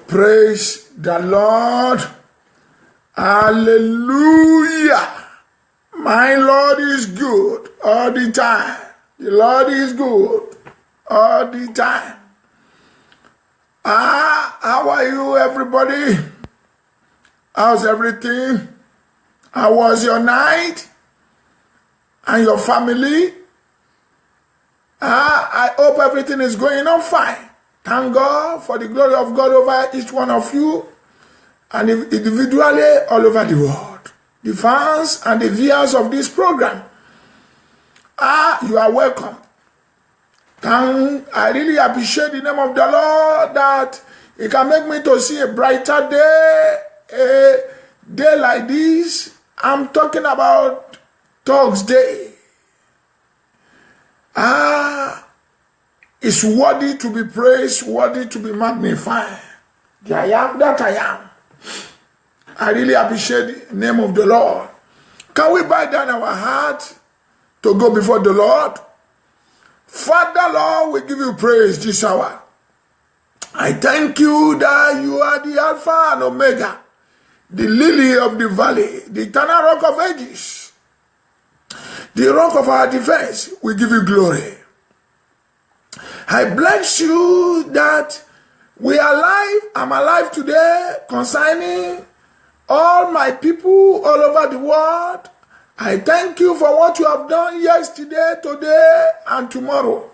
Praise the Lord. Hallelujah. My Lord is good all the time. The Lord is good all the time. How are you, everybody? How's everything? How was your night? And your family? I hope everything is going on fine. Thank God for the glory of God over each one of you and individually all over the world. The fans and the viewers of this program. You are welcome. I really appreciate the name of the Lord that He can make me to see a brighter day, a day like this. I'm talking about Thursday. It's worthy to be praised, worthy to be magnified. The I am that I am. I really appreciate the name of the Lord. Can we bow down our heart to go before the Lord? Father, Lord, we give you praise this hour. I thank you that you are the Alpha and Omega, the lily of the valley, the eternal rock of ages, the rock of our defense. We give you glory. I bless you that we are alive. I'm alive today concerning all my people all over the world. I thank you for what you have done yesterday, today, and tomorrow.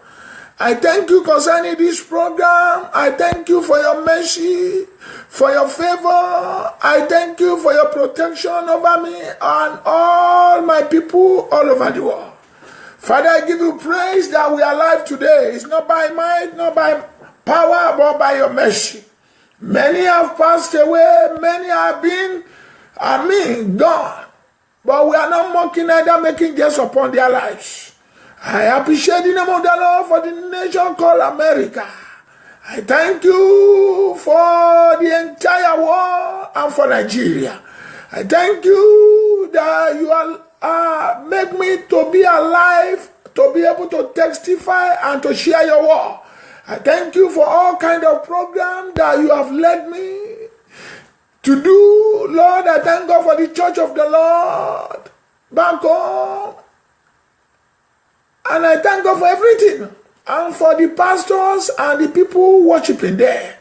I thank you concerning this program. I thank you for your mercy, for your favor. I thank you for your protection over me and all my people all over the world. Father, I give you praise that we are alive today. It's not by might, not by power, but by your mercy. Many have passed away, many have been, gone. But we are not mocking, neither making jest upon their lives. I appreciate the name of the Lord for the nation called America. I thank you for the entire world and for Nigeria. I thank you that you are make me to be alive, to be able to testify and to share your word. I thank you for all kind of programs that you have led me to do. Lord, I thank God for the church of the Lord back home. And I thank God for everything. And for the pastors and the people worshiping there.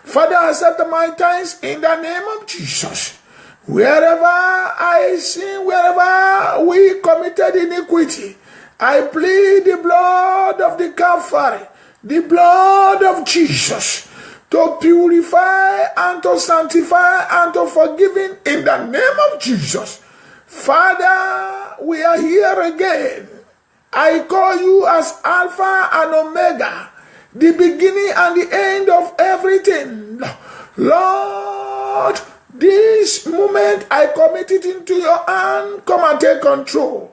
Father, accept my thanks in the name of Jesus. Wherever I sin, wherever we committed iniquity, I plead the blood of the Calvary, the blood of Jesus, to purify and to sanctify and to forgive in the name of Jesus. Father, we are here again. I call you as Alpha and Omega, the beginning and the end of everything. Lord, this moment I commit it into your hand. Come and take control.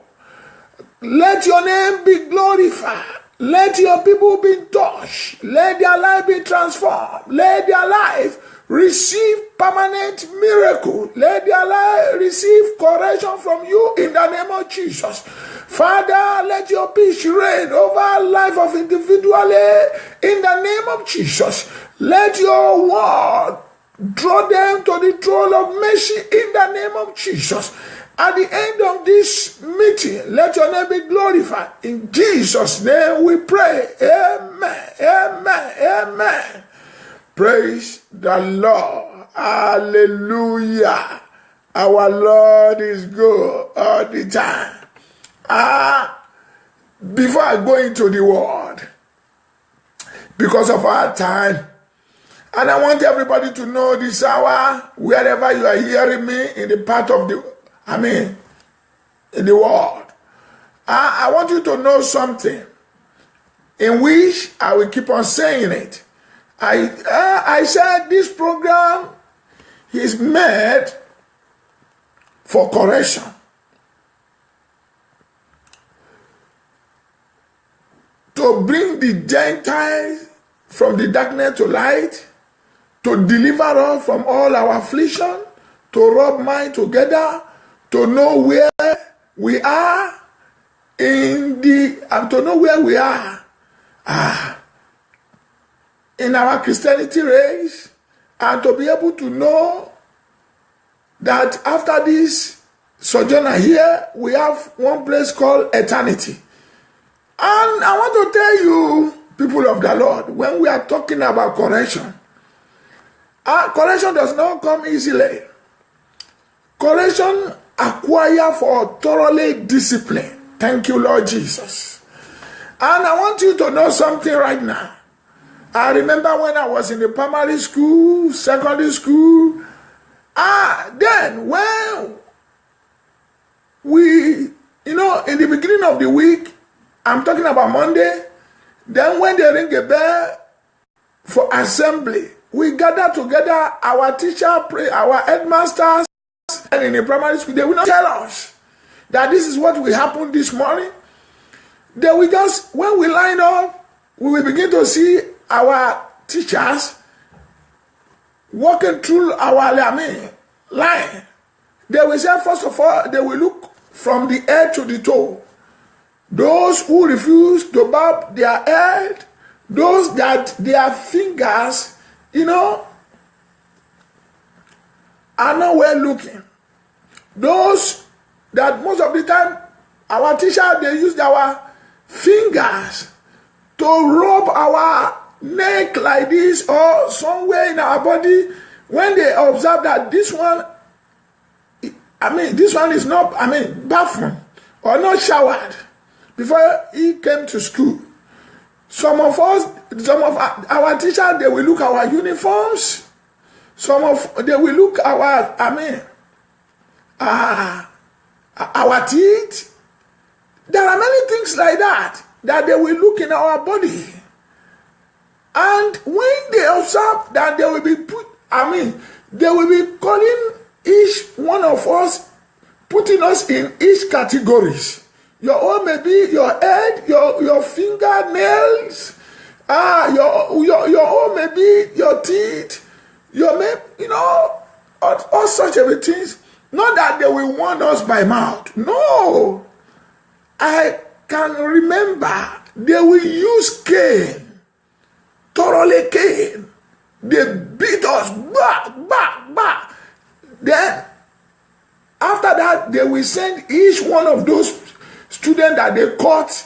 Let your name be glorified. Let your people be touched. Let their life be transformed. Let their life receive permanent miracle. Let their life receive correction from you in the name of Jesus. Father, let your peace reign over life of individually in the name of Jesus. Let your word draw them to the throne of mercy in the name of Jesus. At the end of this meeting, let your name be glorified. In Jesus' name we pray. Amen. Amen. Amen. Praise the Lord. Hallelujah. Our Lord is good all the time. Before I go into the word, because of our time, and I want everybody to know this hour, wherever you are hearing me in the part of the, in the world, I want you to know something in which I will keep on saying it. I said this program is made for correction. To bring the Gentiles from the darkness to light, to deliver us from all our affliction, to rub mind together, to know where we are to know where we are in our Christianity race, and to be able to know that after this sojourner here, we have one place called eternity. And I want to tell you, people of the Lord, when we are talking about correction, correction does not come easily. Correction acquire for thoroughly discipline. Thank you, Lord Jesus. And I want you to know something right now. I remember when I was in the primary school, secondary school, then when we, in the beginning of the week, I'm talking about Monday, then when they ring a bell for assembly, we gather together, our teacher, our headmasters, and in the primary school, they will not tell us that this is what will happen this morning. They will just, when we line up, we will begin to see our teachers walking through our line. They will say, first of all, they will look from the head to the toe. Those who refuse to bow their head, those that their fingers, are not well looking. Those that most of the time, our teacher, they use our fingers to rub our neck like this or somewhere in our body. When they observe that this one is not, bathroom or not showered before he came to school. Some of our teachers, they will look at our uniforms. They will look at our teeth. There are many things like that they will look in our body. And when they observe that they will be they will be calling each one of us, putting us in each categories. Your own may be your head, your fingernails, your own may be your teeth, all such things. Not that they will warn us by mouth. No. I can remember they will use cane, thoroughly cane. They beat us back. Then, after that, they will send each one of those students that they caught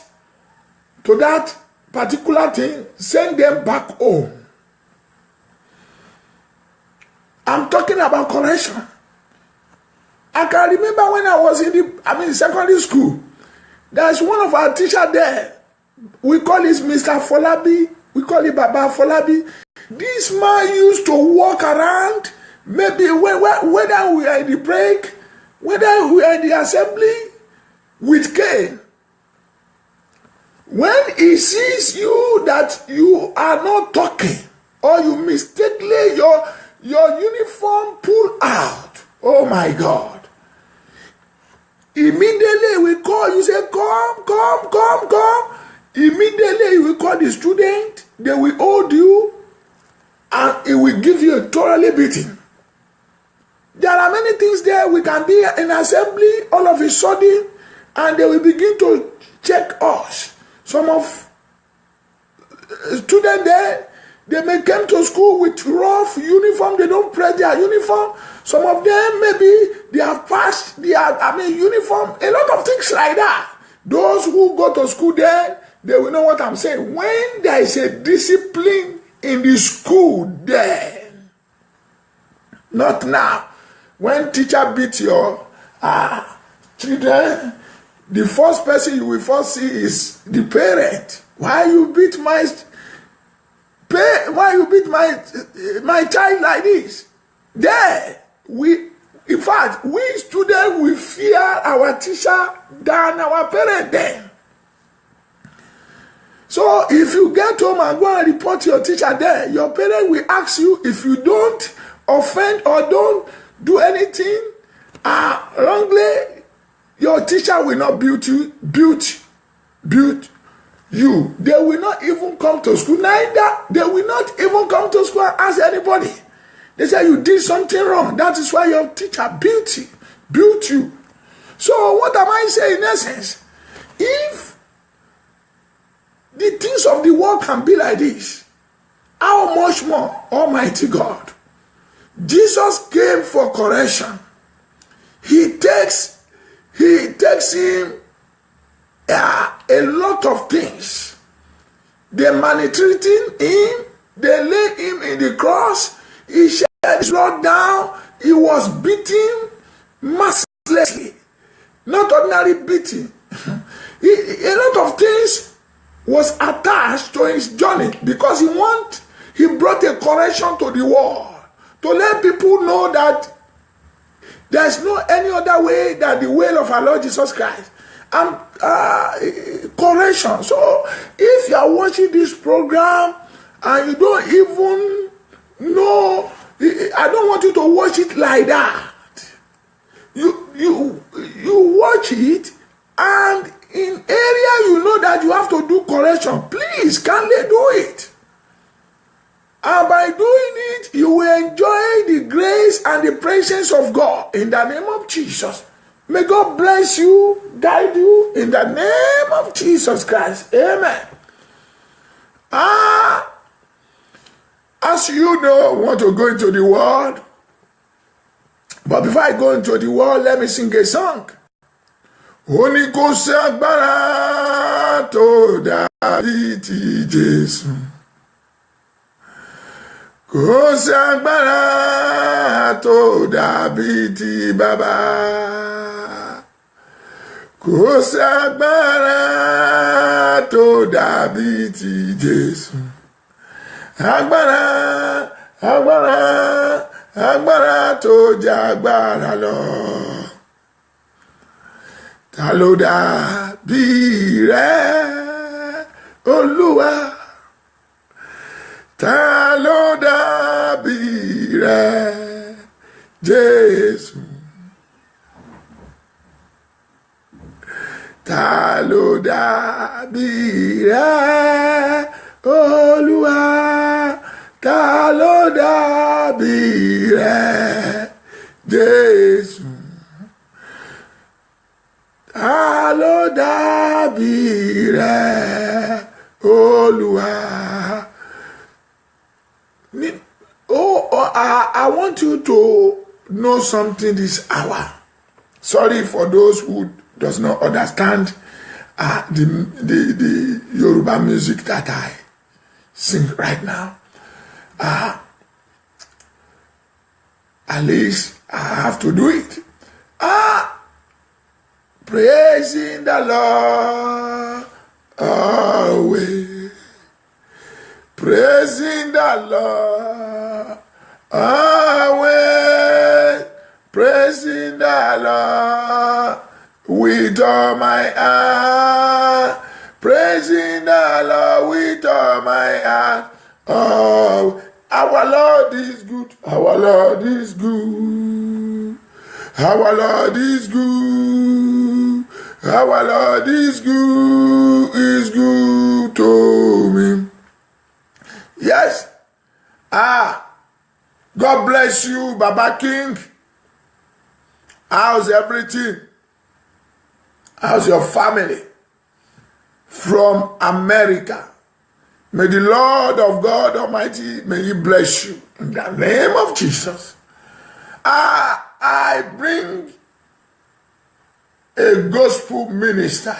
to that particular thing, send them back home. I'm talking about correction. I can remember when I was in secondary school, there's one of our teachers there. We call him Mr. Folabi. We call him Baba Folabi. This man used to walk around, maybe whether we are in the break, whether we are in the assembly, with cane. When he sees you that you are not talking, or you mistakenly your uniform pull out, oh my God. Immediately we call, you say, come. Immediately we call the student, they will hold you, and it will give you a thoroughly beating. There are many things there. We can be in assembly all of a sudden, and they will begin to check us. Some of students there, they may come to school with rough uniform. They don't press their uniform. Some of them, maybe they have passed their uniform. A lot of things like that. Those who go to school there, they will know what I'm saying. When there is a discipline in the school there, not now. When teacher beats your children, the first person you will first see is the parent. Why you beat my child like this? There, in fact, we students will fear our teacher than our parent then. So if you get home and go and report your teacher there, your parent will ask you, if you don't offend or don't do anything wrongly, your teacher will not build you. They will not even come to school. Neither, they will not even come to school and ask anybody. They say you did something wrong. That is why your teacher built you. So what am I saying in essence? If the things of the world can be like this, how much more Almighty God Jesus came for correction. He takes him a lot of things. They maltreating him. They lay him in the cross. He shed his blood down. He was beaten mercilessly. Not ordinary beating. A lot of things was attached to his journey because he brought a correction to the world to let people know that there's no any other way than the way of our Lord Jesus Christ. And correction. So if you are watching this program and you don't even know, I don't want you to watch it like that. You watch it, and in area you know that you have to do correction, please kindly do it. And by doing it, you will enjoy the grace and the presence of God in the name of Jesus. May God bless you, guide you in the name of Jesus Christ. Amen. As you know, I want to go into the world. But before I go into the world, let me sing a song. Oni kò sí agbára tó dàbí ti Jésù. Kò sí agbára tó dàbí ti Bàbá. Kò sí agbára tó dàbí ti Jésù. Agbára, agbára, agbára tó jà agbára lọ. Ta ló dàbí rẹ, Olúwa? Ta ló dàbí rẹ, Jésù? Ta ló dàbí rẹ, Olúwa? Ta ló dàbí rẹ, Jésù? Ta ló dàbí rẹ, Olúwa? I want you to know something this hour. Sorry for those who does not understand the Yoruba music that I sing right now. At least I have to do it. Praising the Lord always. Praising the Lord always. Praising the Lord with all my heart. Praising the Lord with all my heart. Oh, our Lord is good. Our Lord is good. Our Lord is good. Our Lord is good to me. Yes. God bless you, Baba King. How's everything? How's your family? From America. May the Lord of God Almighty, may He bless you. In the name of Jesus. I bring a gospel minister.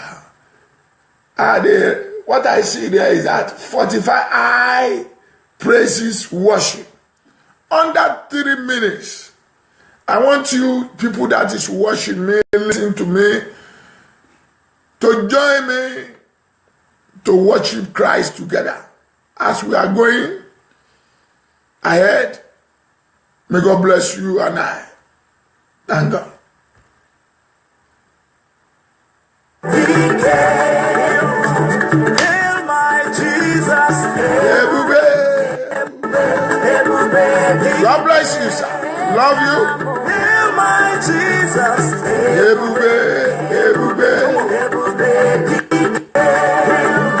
What I see there is that 45 high praises worship. Under 3 minutes, I want you people that is watching me, listen to me, to join me to worship Christ together. As we are going ahead, may God bless you and I. Thank God. Hail my Jesus. God bless you, sir. Love you. Hail my Jesus.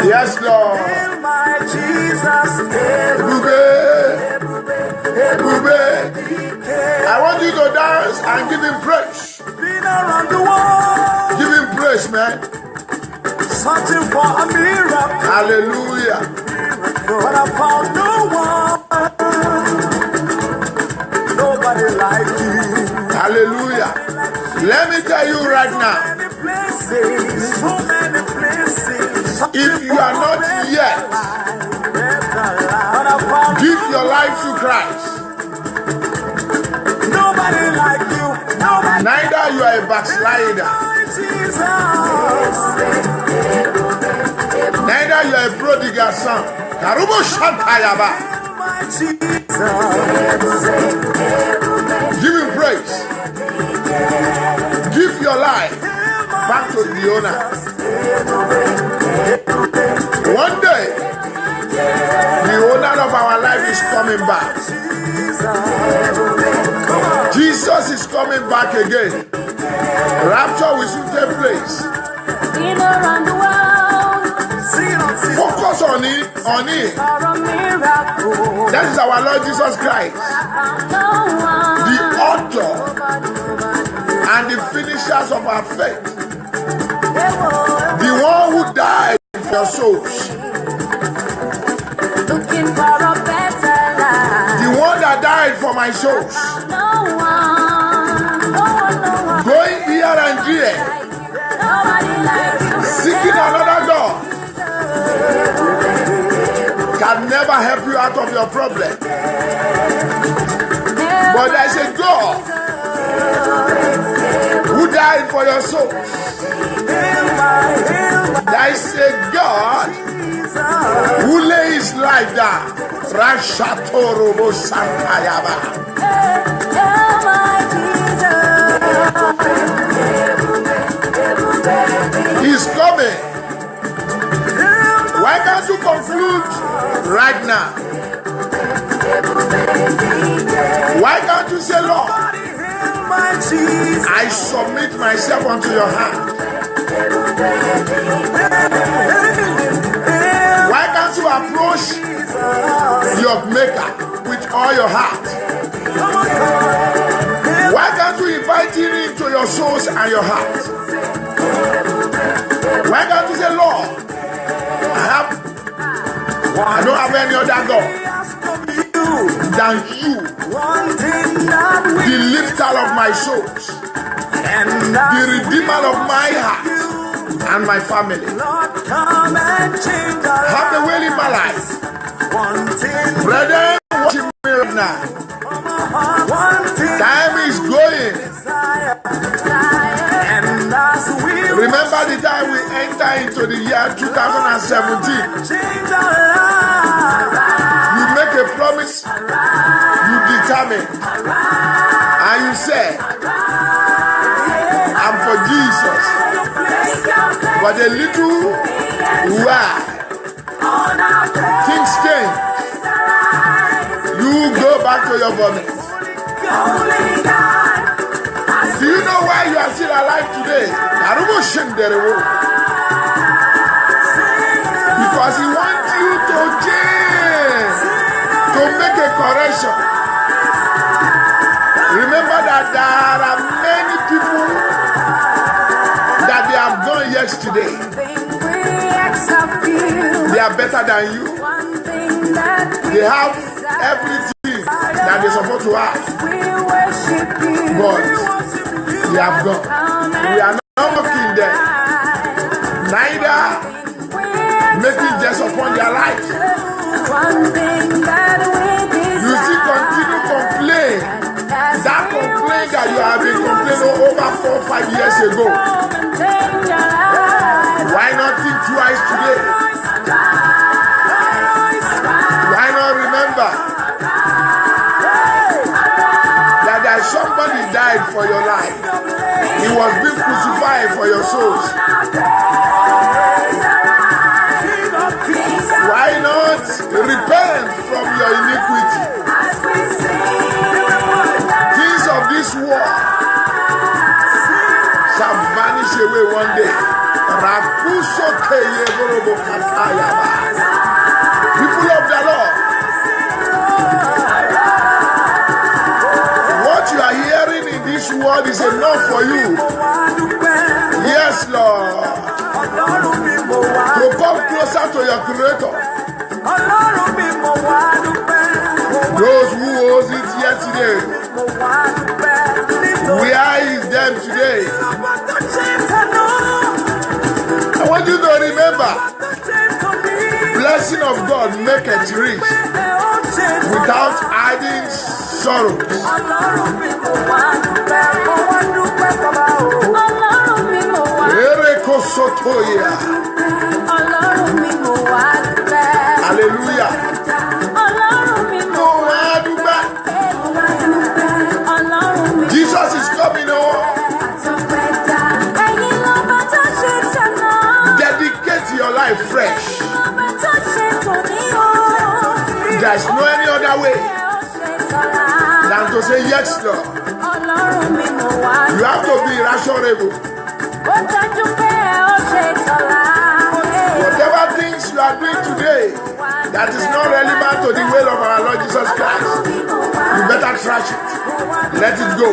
Yes, Lord. Hail my Jesus. I want you to dance and give Him praise. Give Him praise, man. Searching for a miracle. Hallelujah. But I found no one. Hallelujah. Let me tell you right now, if you are not yet, give your life to Christ. Nobody like you. Neither you are a backslider. Neither you are a prodigal son. Karubo Shantayaba. Give him praise. Give your life back to the owner. One day, the owner of our life is coming back. Jesus is coming back again. Rapture will soon take place. Focus on it. That is our Lord Jesus Christ, the author and the finishers of our faith, the one who died for your souls, the one that died for my souls, going here and there, seeking another God, can never help you out of your problem. But there is a God who died for your soul. There is a God who laid his life down. Rashatorobo Santayaba. He's coming. Why can't you conclude right now? Why can't you say, Lord, I submit myself unto your hand? Why can't you approach your maker with all your heart? Why can't you invite him into your souls and your heart? Why can't you say, Lord, I don't have any other God than you, the lifter of my souls, the redeemer of my heart and my family. Have a will in my life. Brethren, watching me right now. Time is going. Remember the time we enter into the year 2017. You make a promise, you determine, and you say, I'm for Jesus. But a little while, things change. You go back to your vomit. Do you know why you are still alive today? Because he wants you to change, to make a correction. Remember that there are many people that they have gone yesterday. They are better than you. They have everything that they're supposed to have. But they have gone. We are not mocking them, neither making jest upon their lives. You still continue complain. That complaint that you have been complaining over 4 or 5 years ago. Why not think twice today? Why not remember that there's somebody died for your life? He was being crucified for your souls. Why not repent from your iniquity? Things of this world shall vanish away one day. People of the Lord, what you are hearing in this world is enough for you. Yes, Lord. To come closer to your Creator. Those who owes it yesterday, blessing of God maketh rich without adding sorrow. Hallelujah. Jesus is coming home. Dedicate your life fresh. There's no any other way than to say yes, Lord. You have to be rational. Whatever things you are doing today that is not relevant to the will of our Lord Jesus Christ, you better trash it. Let it go.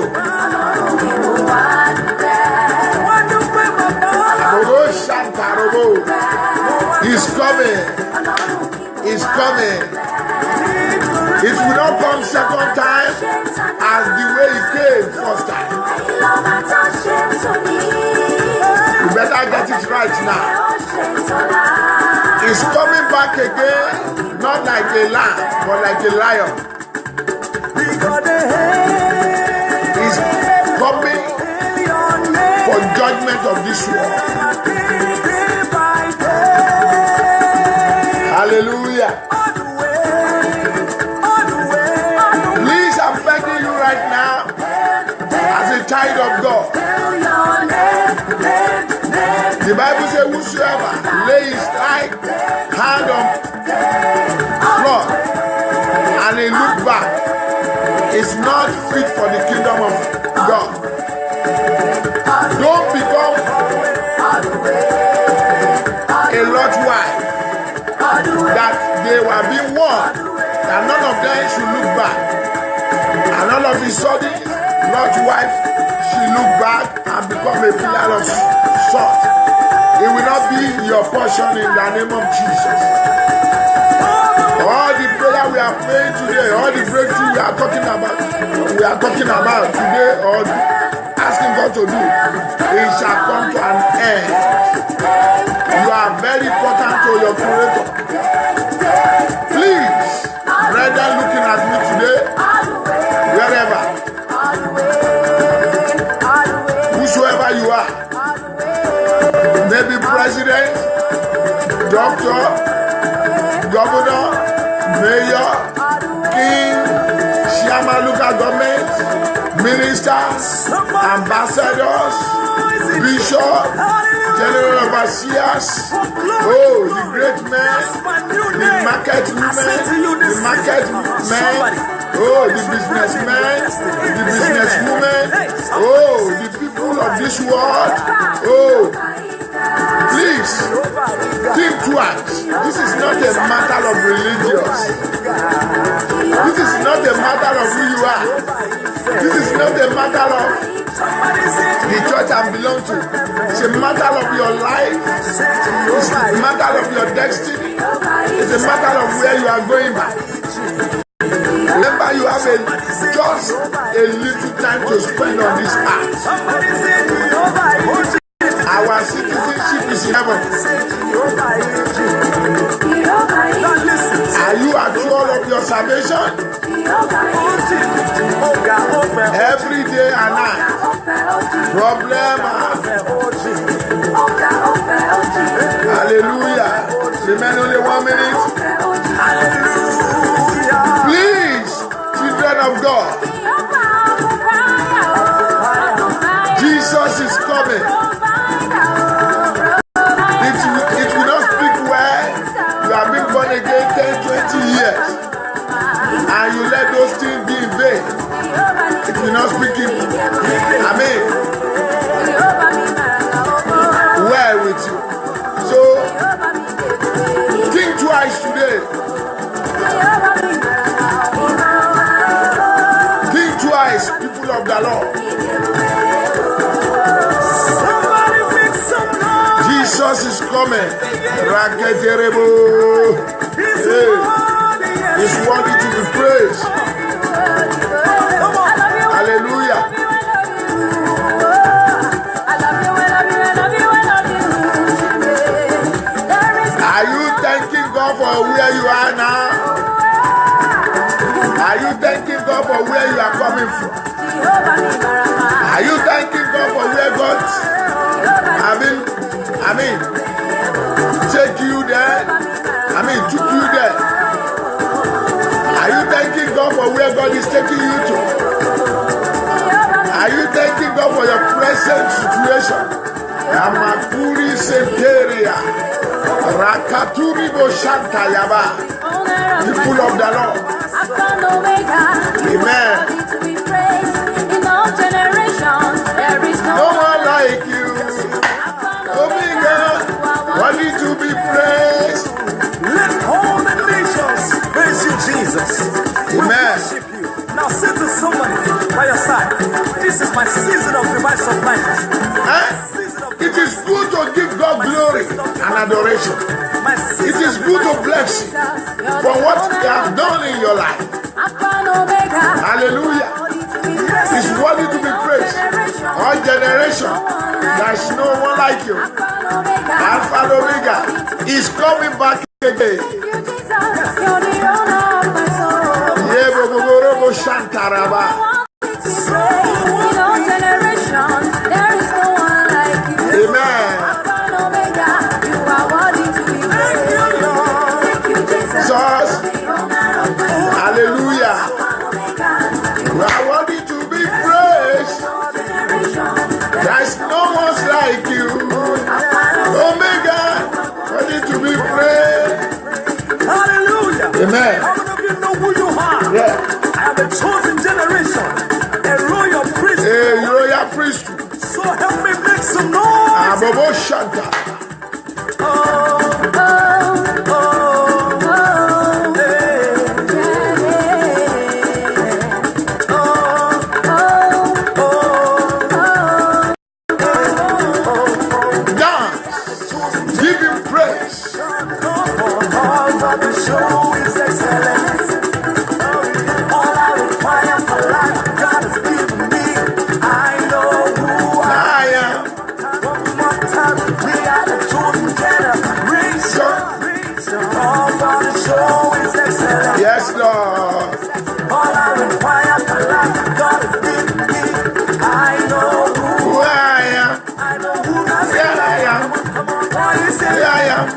He's coming. He's coming. It will not come second time as the way it came first time. You better get it right now. He's coming back again, not like a lamb, but like a lion. He's coming for judgment of this world. Hallelujah. Please, I'm begging you right now, as a child of God. The Bible says, whosoever lays his right hand on floor and he look back is not fit for the kingdom of God. Don't become a Lord's wife that they were being warned that none of them should look back. And all of a sudden, Lord's wife, she look back and become a pillar of salt. It will not be your portion in the name of Jesus. All the prayer we are praying today, all the breakthrough we are talking about today, or asking God to do, it shall come to an end. You are very important to your Creator. Please, brethren looking at me today, wherever, whosoever you are, maybe president, doctor, governor, mayor, king, chairman, local government, ministers, ambassadors, bishop, general overseers, oh, the great men, the market women, the market men, oh, the businessmen, the businesswomen, oh, the people of this world, oh, please, think twice. This is not a matter of religious. This is not a matter of who you are. This is not a matter of the church I belong to. It's a matter of your life. It's a matter of your destiny. It's a matter of where you are going back. Remember, you have just a little time to spend on this earth. Our citizenship is in heaven. Are you assured of your salvation? Every day and night. Problem. Hallelujah. Remain only 1 minute. Please, children of God. Jesus is coming. It will not speak where you have been born again 10, 20 years and you let those things be in vain. It will not speak in, amen, well with you. So think twice today. Think twice, people of the Lord. Jesus is coming. Hey, he's worthy to be praised. Hallelujah. Are you thanking God for Are you thanking God for where you are coming from? Are you thanking God for where God take you there? Took you there. Are you thanking God for where God is taking you to? Are you thanking God for your present situation? Yamakuri Seteria Rakaturi Boshanta Yaba. People of the Lord. Amen. No one like you. Omega, worthy to be praised. Let all the nations praise you, Jesus. Amen. Now say to somebody by your side, this is my season of divine supply. It is good to give God glory and adoration. It is good to bless you for what He has done in your life. Hallelujah. It's worthy to be praised. All generation, there's no one like you. Alpha and Omega is coming back again. Shantaraba. Amen. Jesus. Hallelujah. You are worthy to be praised. There's no one like you. Omega, worthy to be praised. Hallelujah. Amen. How many of you know who you are? Yeah. I am a chosen generation, a royal priest. A royal priesthood. So help me make some noise. Abobo Shanta. Yes, Lord. All I require for life, God is giving me. I know who I am. I know who I am.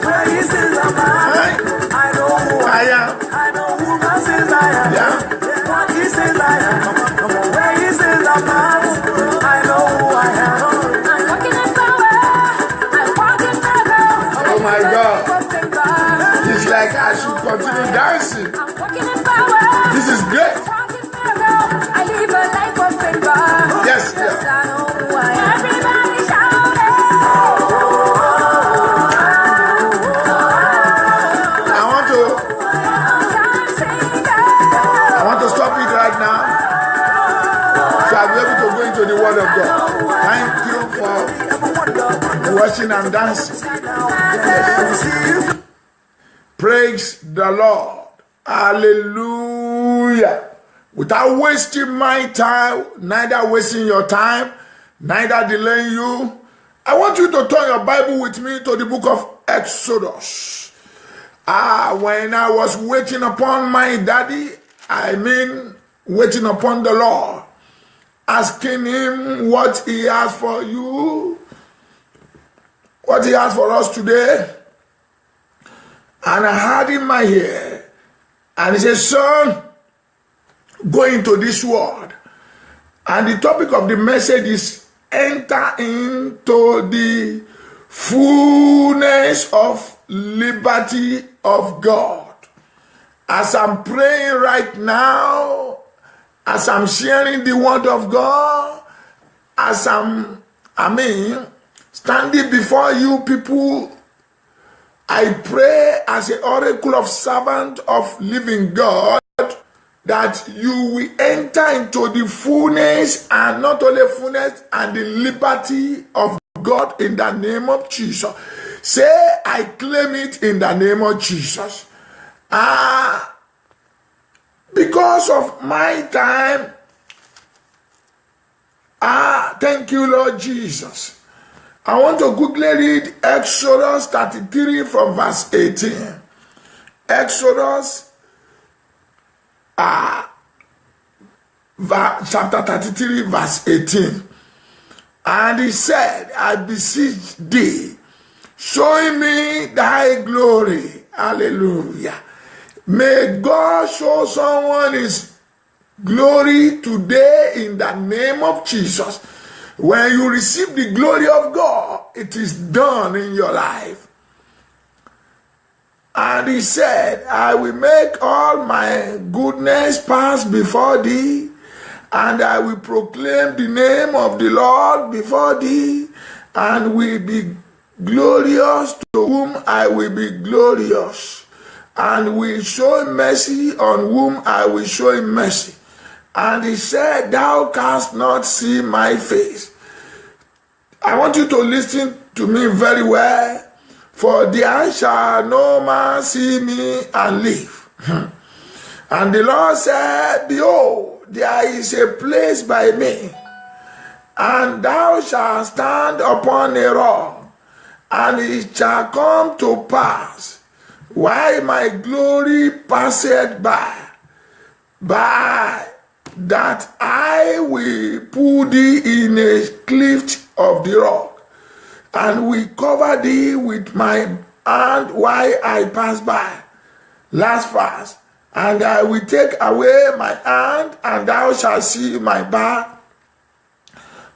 Praises are mine. I know who I am. I know who God says I am. Yeah. What He says I am. Come on, praises are mine. I know who I am. I'm walking in power. I'm walking miracle. Oh my God. It's like I should continue dancing. I'm walking in power. This is great. I live a life of favor. Yes, I know who I am. Everybody shout it. I want to stop it right now. So I'll be able to go into the Word of God. Thank you for watching and dancing. Yes. Praise the Lord. Hallelujah. Without wasting my time, neither wasting your time, neither delaying you, I want you to turn your Bible with me to the book of Exodus. When I was waiting upon my daddy, waiting upon the Lord, asking him what he has for you, what he has for us today. And I had in my ear, and he said, son, go into this world. And the topic of the message is enter into the fullness of liberty of God. As I'm praying right now, as I'm sharing the word of God, as I'm standing before you people, I pray as an oracle of servant of living God that you will enter into the fullness, and not only fullness, and the liberty of God in the name of Jesus. Say, I claim it in the name of Jesus. Because of my time, thank you, Lord Jesus. I want to quickly read Exodus 33 from verse 18. Exodus chapter 33, verse 18. And he said, I beseech thee, show me thy glory. Hallelujah. May God show someone his glory today in the name of Jesus. When you receive the glory of God, it is done in your life. And he said, I will make all my goodness pass before thee, and I will proclaim the name of the Lord before thee, and will be glorious to whom I will be glorious, and will show mercy on whom I will show him mercy. And he said, thou canst not see my face. I want you to listen to me very well. For there shall no man see me and live. And the Lord said, behold, there is a place by me, and thou shalt stand upon a rock, and it shall come to pass, while my glory passeth by, that I will put thee in a cleft of the rock, and will cover thee with my hand while I pass by. Last verse. And I will take away my hand, and thou shalt see my back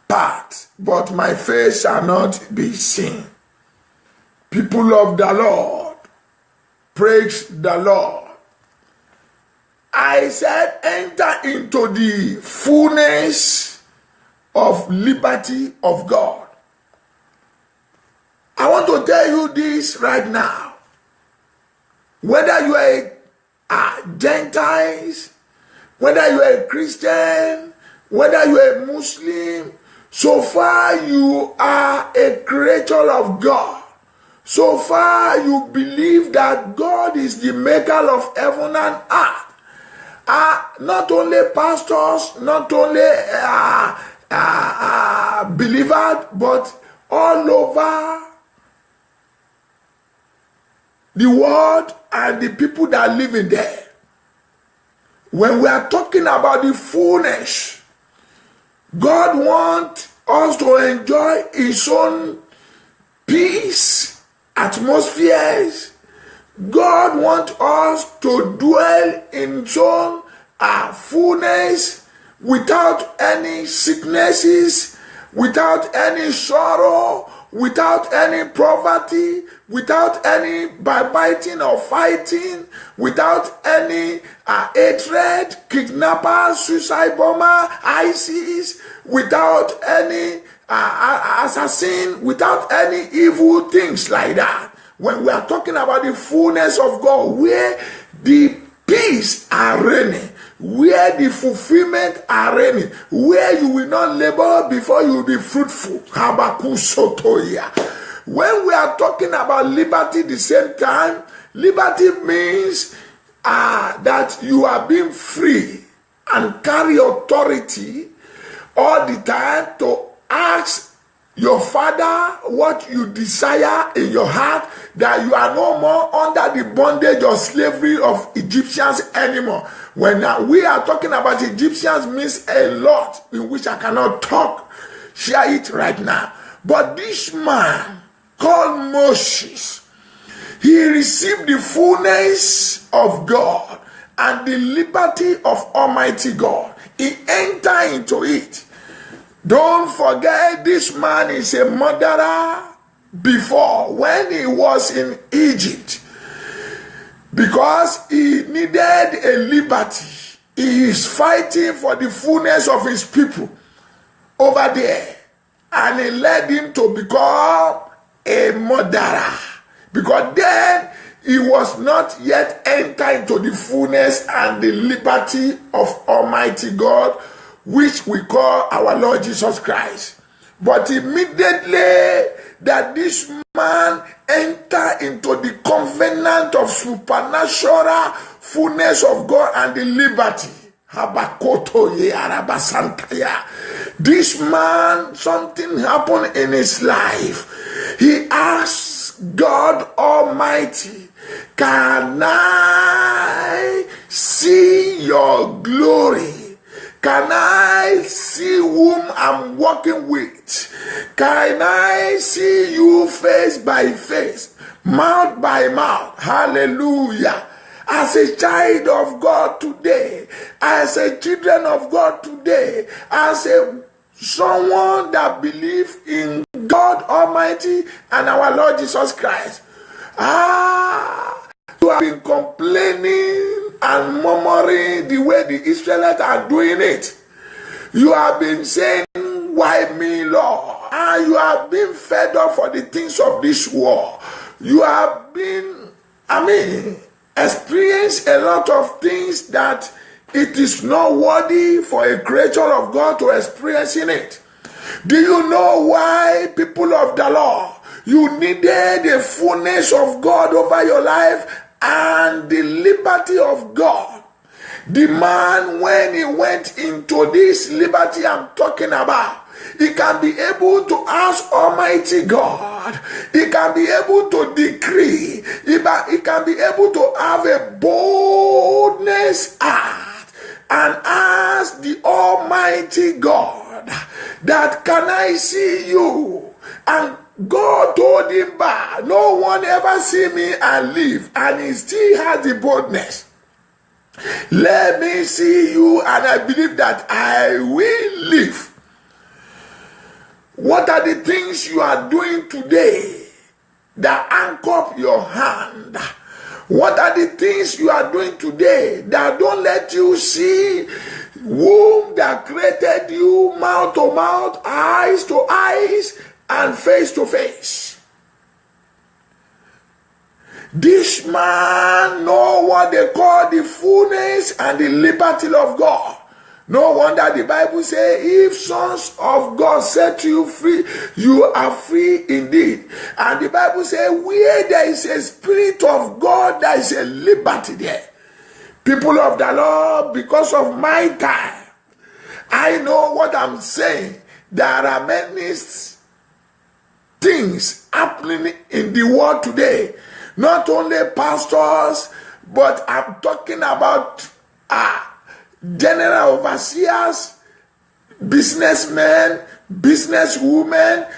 part, but my face shall not be seen. People of the Lord, praise the Lord. I said, enter into the fullness of liberty of God. I want to tell you this right now. Whether you are a Gentiles, whether you are a Christian, whether you are a Muslim, so far you are a creature of God. So far you believe that God is the maker of heaven and earth. Not only pastors, not only believers, but all over the world and the people that live in there. When we are talking about the fullness, God wants us to enjoy his own peace, atmospheres. God wants us to dwell in his own fullness without any sicknesses, without any sorrow, without any poverty, without any backbiting or fighting, without any hatred, kidnappers, suicide bomber, ISIS, without any assassin, without any evil things like that. When we are talking about the fullness of God, where the peace are reigning, where the fulfillment are reigning, where you will not labor before you will be fruitful. When we are talking about liberty the same time, liberty means that you are being free and carry authority all the time to ask your Father what you desire in your heart, that you are no more under the bondage or slavery of Egyptians anymore. When we are talking about Egyptians, means a lot in which I cannot share it right now. But this man called Moses, he received the fullness of God and the liberty of Almighty God. He entered into it. Don't forget, this man is a murderer before, when he was in Egypt, because he needed a liberty. He is fighting for the fullness of his people over there, and it led him to become a murderer, because then he was not yet entered into the fullness and the liberty of Almighty God, which we call our Lord Jesus Christ. But immediately that this man entered into the covenant of supernatural fullness of God and the liberty, this man, something happened in his life. He asked God Almighty, can I see your glory? Can I see whom I'm working with? Can I see you face by face, mouth by mouth? Hallelujah. As a child of God today, as a children of God today, as a someone that believes in God Almighty and our Lord Jesus Christ, you have been complaining and murmuring the way the Israelites are doing it. You have been saying, why me, Lord? And you have been fed up for the things of this world. You have been, experienced a lot of things that it is not worthy for a creature of God to experience in it. Do you know why, people of the Lord, you needed the fullness of God over your life and the liberty of God? The man, when he went into this liberty I'm talking about, he can be able to ask Almighty God. He can be able to decree. He can be able to have a boldness heart and ask the Almighty God that, can I see you? And God told him back, no one ever see me and live. And he still has the boldness. Let me see you, and I believe that I will live. What are the things you are doing today that anchor your hand? What are the things you are doing today that don't let you see whom that created you, mouth to mouth, eyes to eyes, and face to face? This man know what they call the fullness and the liberty of God. No wonder the Bible says, if sons of God set you free, you are free indeed. And the Bible says, where there is a spirit of God, there is a liberty there. People of the Lord, because of my time, I know what I'm saying. There are many things happening in the world today. Not only pastors, but I'm talking about general overseers, businessmen, businesswomen,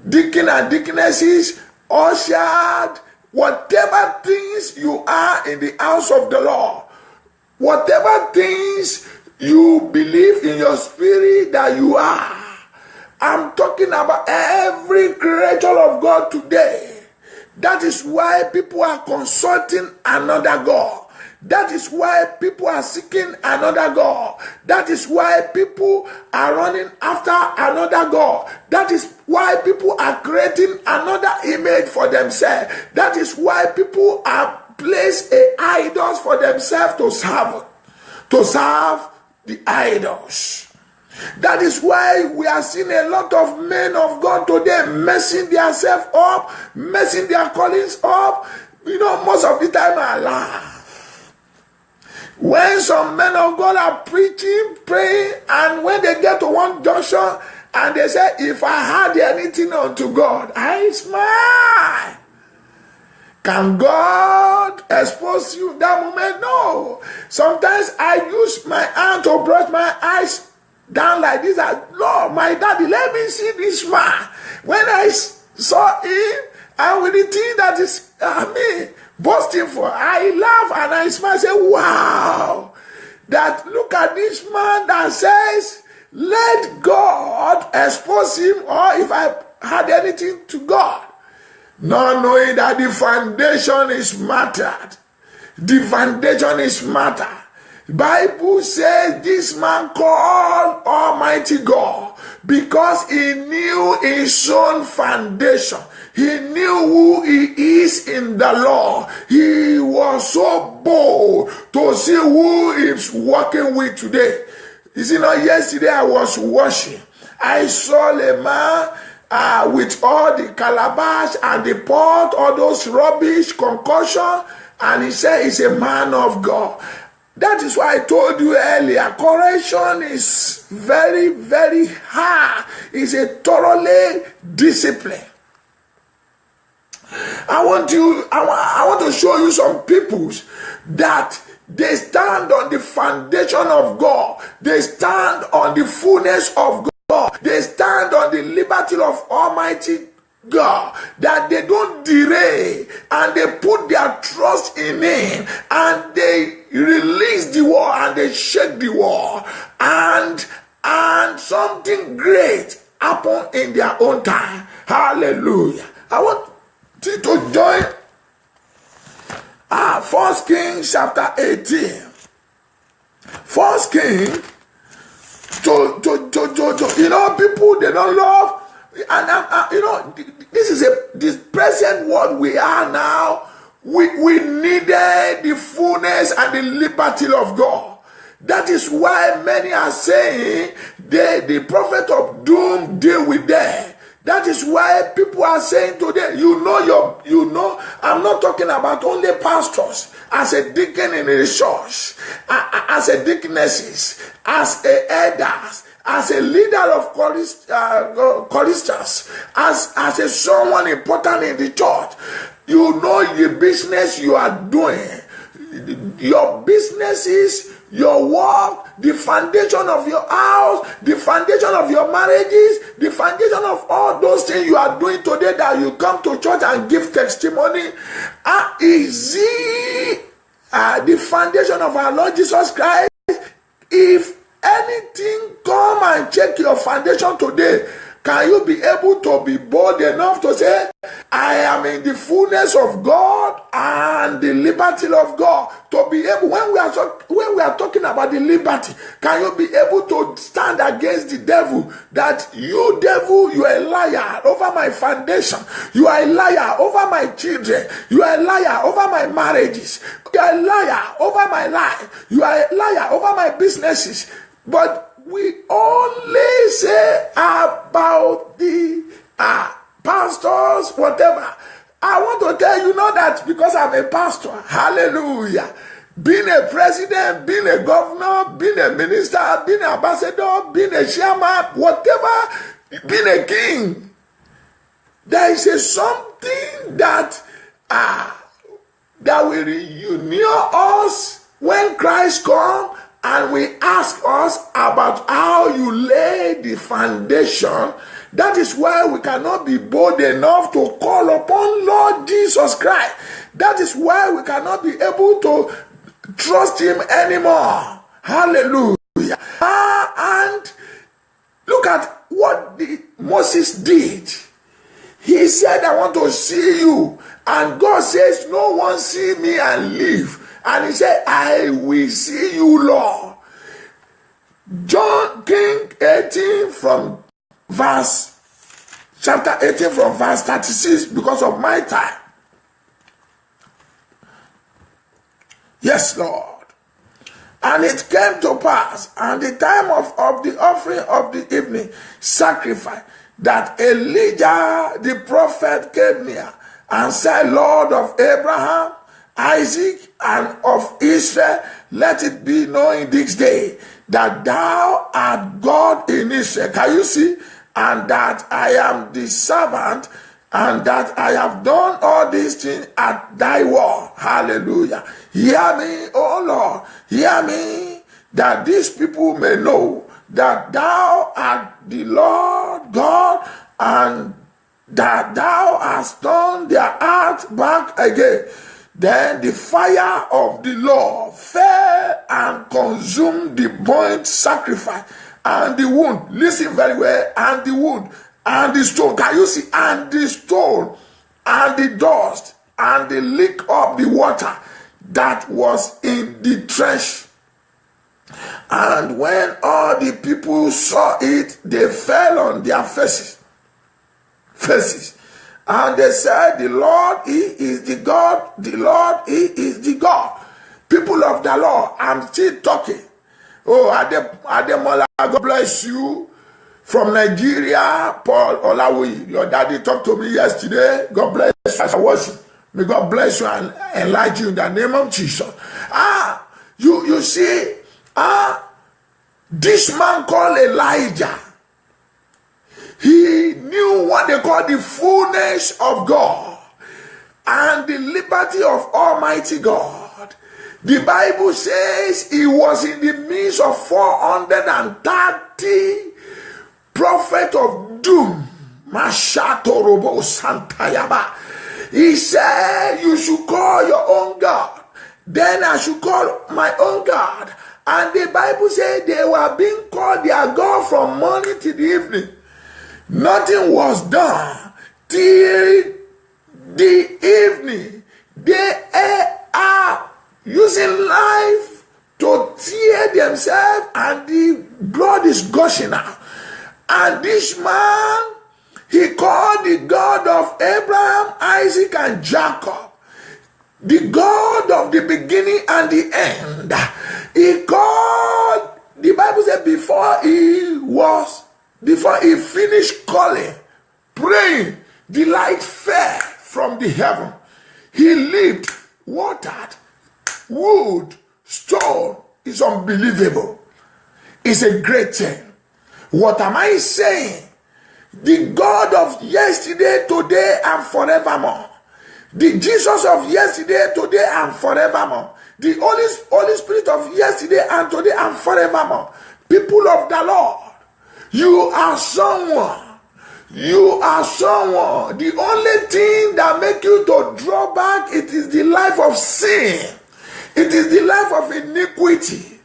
deacon and deaconesses, ushered, whatever things you are in the house of the Lord, whatever things you believe in your spirit that you are. I'm talking about every creature of God today. That is why people are consulting another God. That is why people are seeking another God. That is why people are running after another God. That is why people are creating another image for themselves. That is why people are placed idols for themselves to serve the idols. That is why we are seeing a lot of men of God today messing themselves up, messing their callings up. Most of the time I laugh. When some men of God are preaching, praying, and when they get to one junction and they say, if I had anything unto God, I smile. Can God expose you that moment? No. Sometimes I use my hand to brush my eyes down like this. Lord, my daddy, let me see this man. When I saw him, and with the thing that is boasting for, I laugh and I smile and say, wow, that look at this man that says, let God expose him, or if I had anything to God. Not knowing that the foundation is mattered. The foundation is matter. Bible says this man called Almighty God because he knew his own foundation. He knew who he is in the Lord. He was so bold to see who he's working with today. You see, yesterday I was washing. I saw a man with all the calabash and the pot, all those rubbish, concoction, and he said he's a man of God. That is why I told you earlier, correction is very, very hard. It's a thoroughly discipline. I want to show you some people that They stand on the foundation of God. They stand on the fullness of God. They stand on the liberty of Almighty God, that they don't derail, and they put their trust in Him, and they release the war, and they shake the war, and something great happen in their own time. Hallelujah. I want you to join 1 Kings chapter 18. 1 Kings, people, they don't love. And this present world we are now, we needed the fullness and the liberty of God. That is why many are saying the prophet of doom deal with them. That is why people are saying today, I'm not talking about only pastors, as a deacon in a church, as a deaconesses, as a elders, as a leader of choristers, as a someone important in the church. You know the business you are doing. Your businesses, your work, the foundation of your house, the foundation of your marriages, the foundation of all those things you are doing today, that you come to church and give testimony, is the foundation of our Lord Jesus Christ. If anything come and check your foundation today, can you be able to be bold enough to say, I am in the fullness of God and the liberty of God? To be able, when we are talking about the liberty, can you be able to stand against the devil, that you devil, you are a liar over my foundation, you are a liar over my children, you are a liar over my marriages, you are a liar over my life, you are a liar over my businesses. But we only say about the pastors, whatever. I want to tell you, not that because I'm a pastor, hallelujah, being a president, being a governor, being a minister, being an ambassador, being a chairman, whatever, being a king, there is something that will reunite us when Christ comes. And we ask us about how you lay the foundation. That is why we cannot be bold enough to call upon Lord Jesus Christ. That is why we cannot be able to trust Him anymore. Hallelujah. And look at what Moses did. He said, I want to see you. And God says, no one see me and live. And he said, I will see you, Lord. John King 18 from chapter 18 from verse 36, because of my time. Yes, Lord. And it came to pass, and the time of the offering of the evening sacrifice, that Elijah the prophet came near and said, Lord of Abraham, Isaac, and of Israel, let it be known in this day that thou art God in Israel. Can you see? And that I am the servant, and that I have done all these things at thy word. Hallelujah. Hear me, O Lord. Hear me, that these people may know that thou art the Lord God, and that thou hast turned their heart back again. Then the fire of the Lord fell and consumed the burnt sacrifice and the wood. Listen very well. And the wood and the stone. Can you see? And the stone and the dust and the leak of the water that was in the trench. And when all the people saw it, they fell on their faces. And they said, the Lord, He is the God. The Lord, He is the God. People of the Lord, I'm still talking. Oh, Ademola, God bless you. From Nigeria, Paul Olawi, your daddy talked to me yesterday. God bless you as I worship. May God bless you and enlighten you in the name of Jesus. You see, this man called Elijah, he knew what they call the fullness of God and the liberty of Almighty God. The Bible says he was in the midst of 430 prophets of doom. Mashato robo santayaba. He said, you should call your own God. Then I should call my own God. And the Bible said they were being called their God from morning to the evening. Nothing was done till the evening. They are using life to tear themselves, and the blood is gushing out. And this man, he called the God of Abraham, Isaac, and Jacob, the God of the beginning and the end. He called, the Bible said, before he finished calling, praying, the light fell from the heaven. He lived, watered, wood, stone. It's unbelievable. It's a great thing. What am I saying? The God of yesterday, today, and forevermore. The Jesus of yesterday, today, and forevermore. The Holy Spirit of yesterday and today and forevermore. People of the Lord, you are someone. You are someone. The only thing that makes you to draw back, it is the life of sin. It is the life of iniquity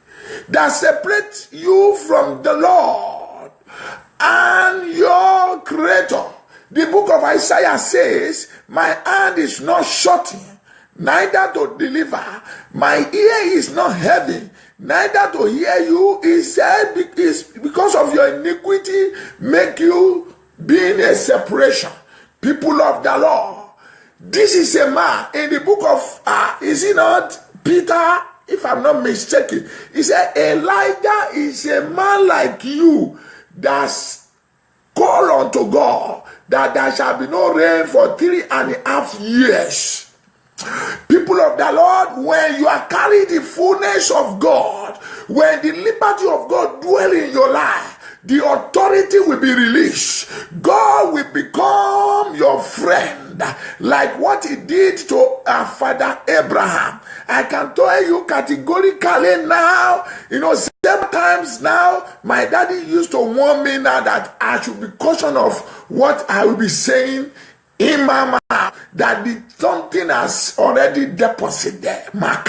that separates you from the Lord and your Creator. The book of Isaiah says, my hand is not shortened, neither to deliver. My ear is not heavy, neither to hear you. He said, because of your iniquity, make you be in a separation. People of the Lord, this is a man in the book of, is it not Peter? If I'm not mistaken, he said, Elijah is a man like you that's called unto God that there shall be no rain for 3.5 years. People of the Lord, when you are carrying the fullness of God, when the liberty of God dwell in your life, the authority will be released. God will become your friend, like what he did to our father Abraham. I can tell you categorically now, several times now, my daddy used to warn me now that I should be cautious of what I will be saying in my mouth, that something has already deposited there. No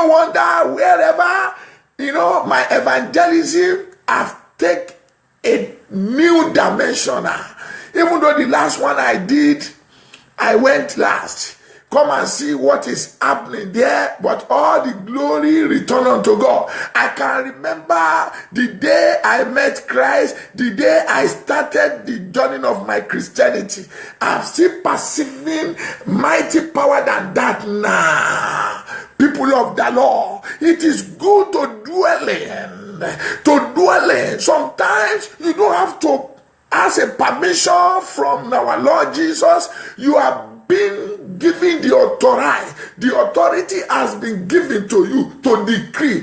wonder wherever, my evangelism have taken a new dimension now. Even though the last one I did, I went last. Come and see what is happening there, but all the glory return unto God. I can remember the day I met Christ, the day I started the journey of my Christianity. I'm still perceiving mighty power than that now. People of the Lord, it is good to dwell in. Sometimes you don't have to ask a permission from our Lord Jesus. You have been given the authority. The authority has been given to you to decree.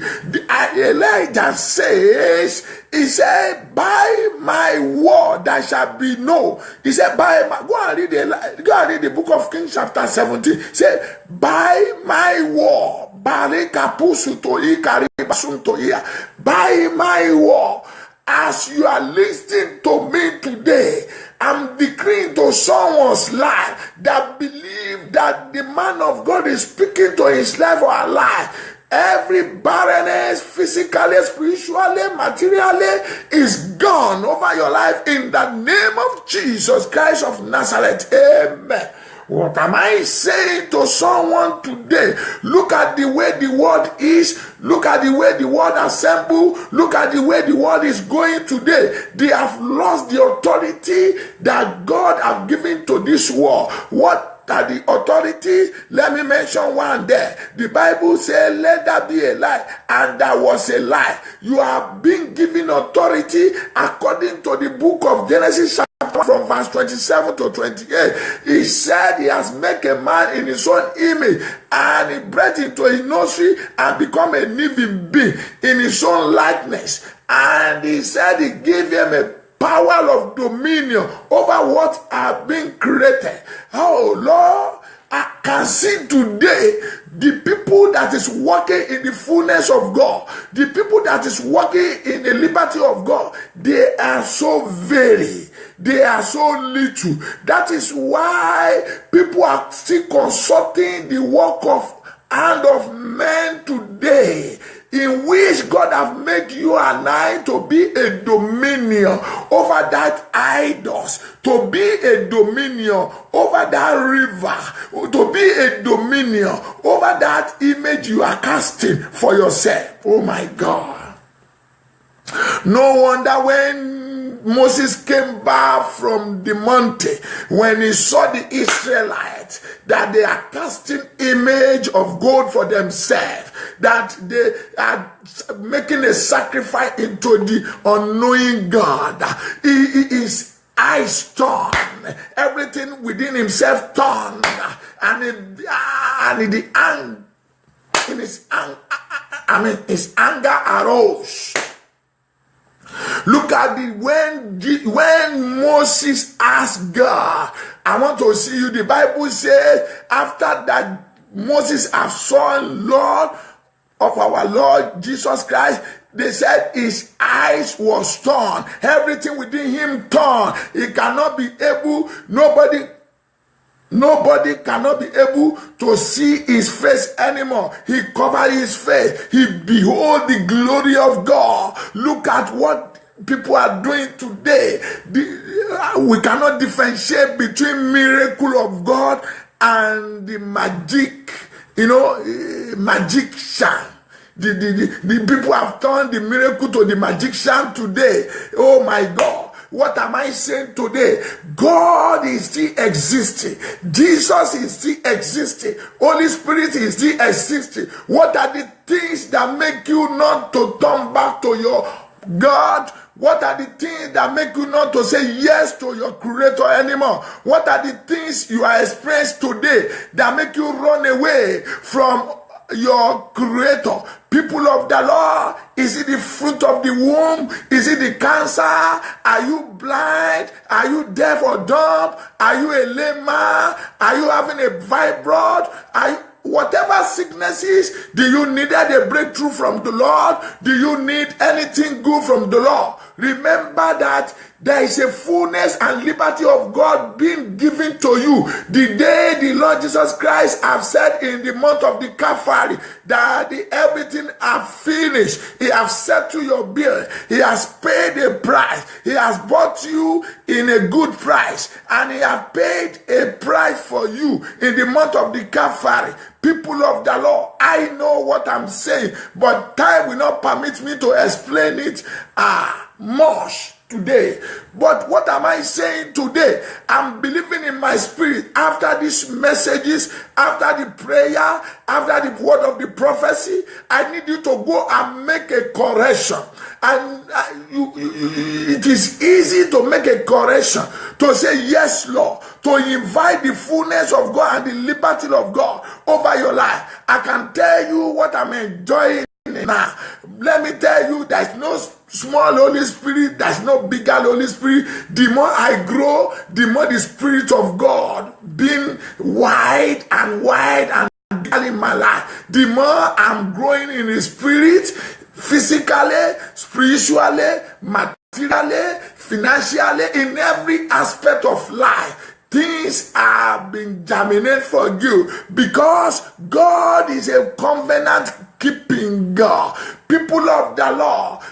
Elijah says, he said, by my word there shall be no. He said, go and read the book of Kings chapter 17. He said, by my word. By my word. As you are listening to me today, I'm decreeing to someone's life that believe that the man of God is speaking to his life or her life. Every barrenness, physically, spiritually, materially, is gone over your life in the name of Jesus Christ of Nazareth. Amen. What am I saying to someone today? Look at the way the world is. Look at the way the world assemble. Look at the way the world is going today. They have lost the authority that God have given to this world. What are the authorities? Let me mention one there. The Bible says, let there be a light, and there was a light. You have been given authority according to the book of Genesis from verse 27 to 28. He said he has made a man in his own image, and he breathed into his nostril and become a living being in his own likeness. And he said he gave him a power of dominion over what have been created. Oh Lord, I can see today the people that is walking in the fullness of God, the people that is walking in the liberty of God, they are so very, they are so little. That is why people are still consulting the work of hand of men today, in which God have made you and I to be a dominion over that idols, to be a dominion over that river, to be a dominion over that image you are casting for yourself. Oh my God. No wonder when Moses came back from the mountain, when he saw the Israelites, that they are casting image of gold for themselves, that they are making a sacrifice into the unknowing God. His eyes turned, everything within himself turned, and his anger arose. Look at it when Moses asked God, I want to see you. The Bible says after that Moses have sworn Lord of our Lord Jesus Christ, they said his eyes was torn. Everything within him torn. He cannot be able, nobody cannot be able to see his face anymore. He covered his face. He behold the glory of God. Look at what people are doing today. We cannot differentiate between miracle of God and the magic, magician. The people have turned the miracle to the magician today. Oh my God. What am I saying today? God is still existing. Jesus is still existing. Holy Spirit is still existing. What are the things that make you not to turn back to your God? What are the things that make you not to say yes to your Creator anymore? What are the things you are experiencing today that make you run away from your Creator? People of the Lord, is it the fruit of the womb? Is it the cancer? Are you blind? Are you deaf or dumb? Are you a lame man? Are you having a fibroid? Whatever sickness is, do you need a breakthrough from the Lord? Do you need anything good from the Lord? Remember that there is a fullness and liberty of God being given to you. The day the Lord Jesus Christ have said in the month of the Calvary that everything have finished. He has settled your bill. He has paid a price. He has bought you in a good price. And he has paid a price for you in the month of the Calvary. People of the Lord, I know what I'm saying, but time will not permit me to explain it much today. But what am I saying today? I'm believing in my spirit, after these messages, after the prayer, after the word of the prophecy, I need you to go and make a correction. And it is easy to make a correction, to say yes, Lord, to invite the fullness of God and the liberty of God over your life. I can tell you what I'm enjoying now. Let me tell you, there's no small Holy Spirit, there's no bigger Holy Spirit. The more I grow, the more the Spirit of God being wide and bigger in my life. The more I'm growing in the Spirit, physically, spiritually, materially, financially, in every aspect of life. Things are being germinated for you because God is a covenant keeping God. People of the Lord,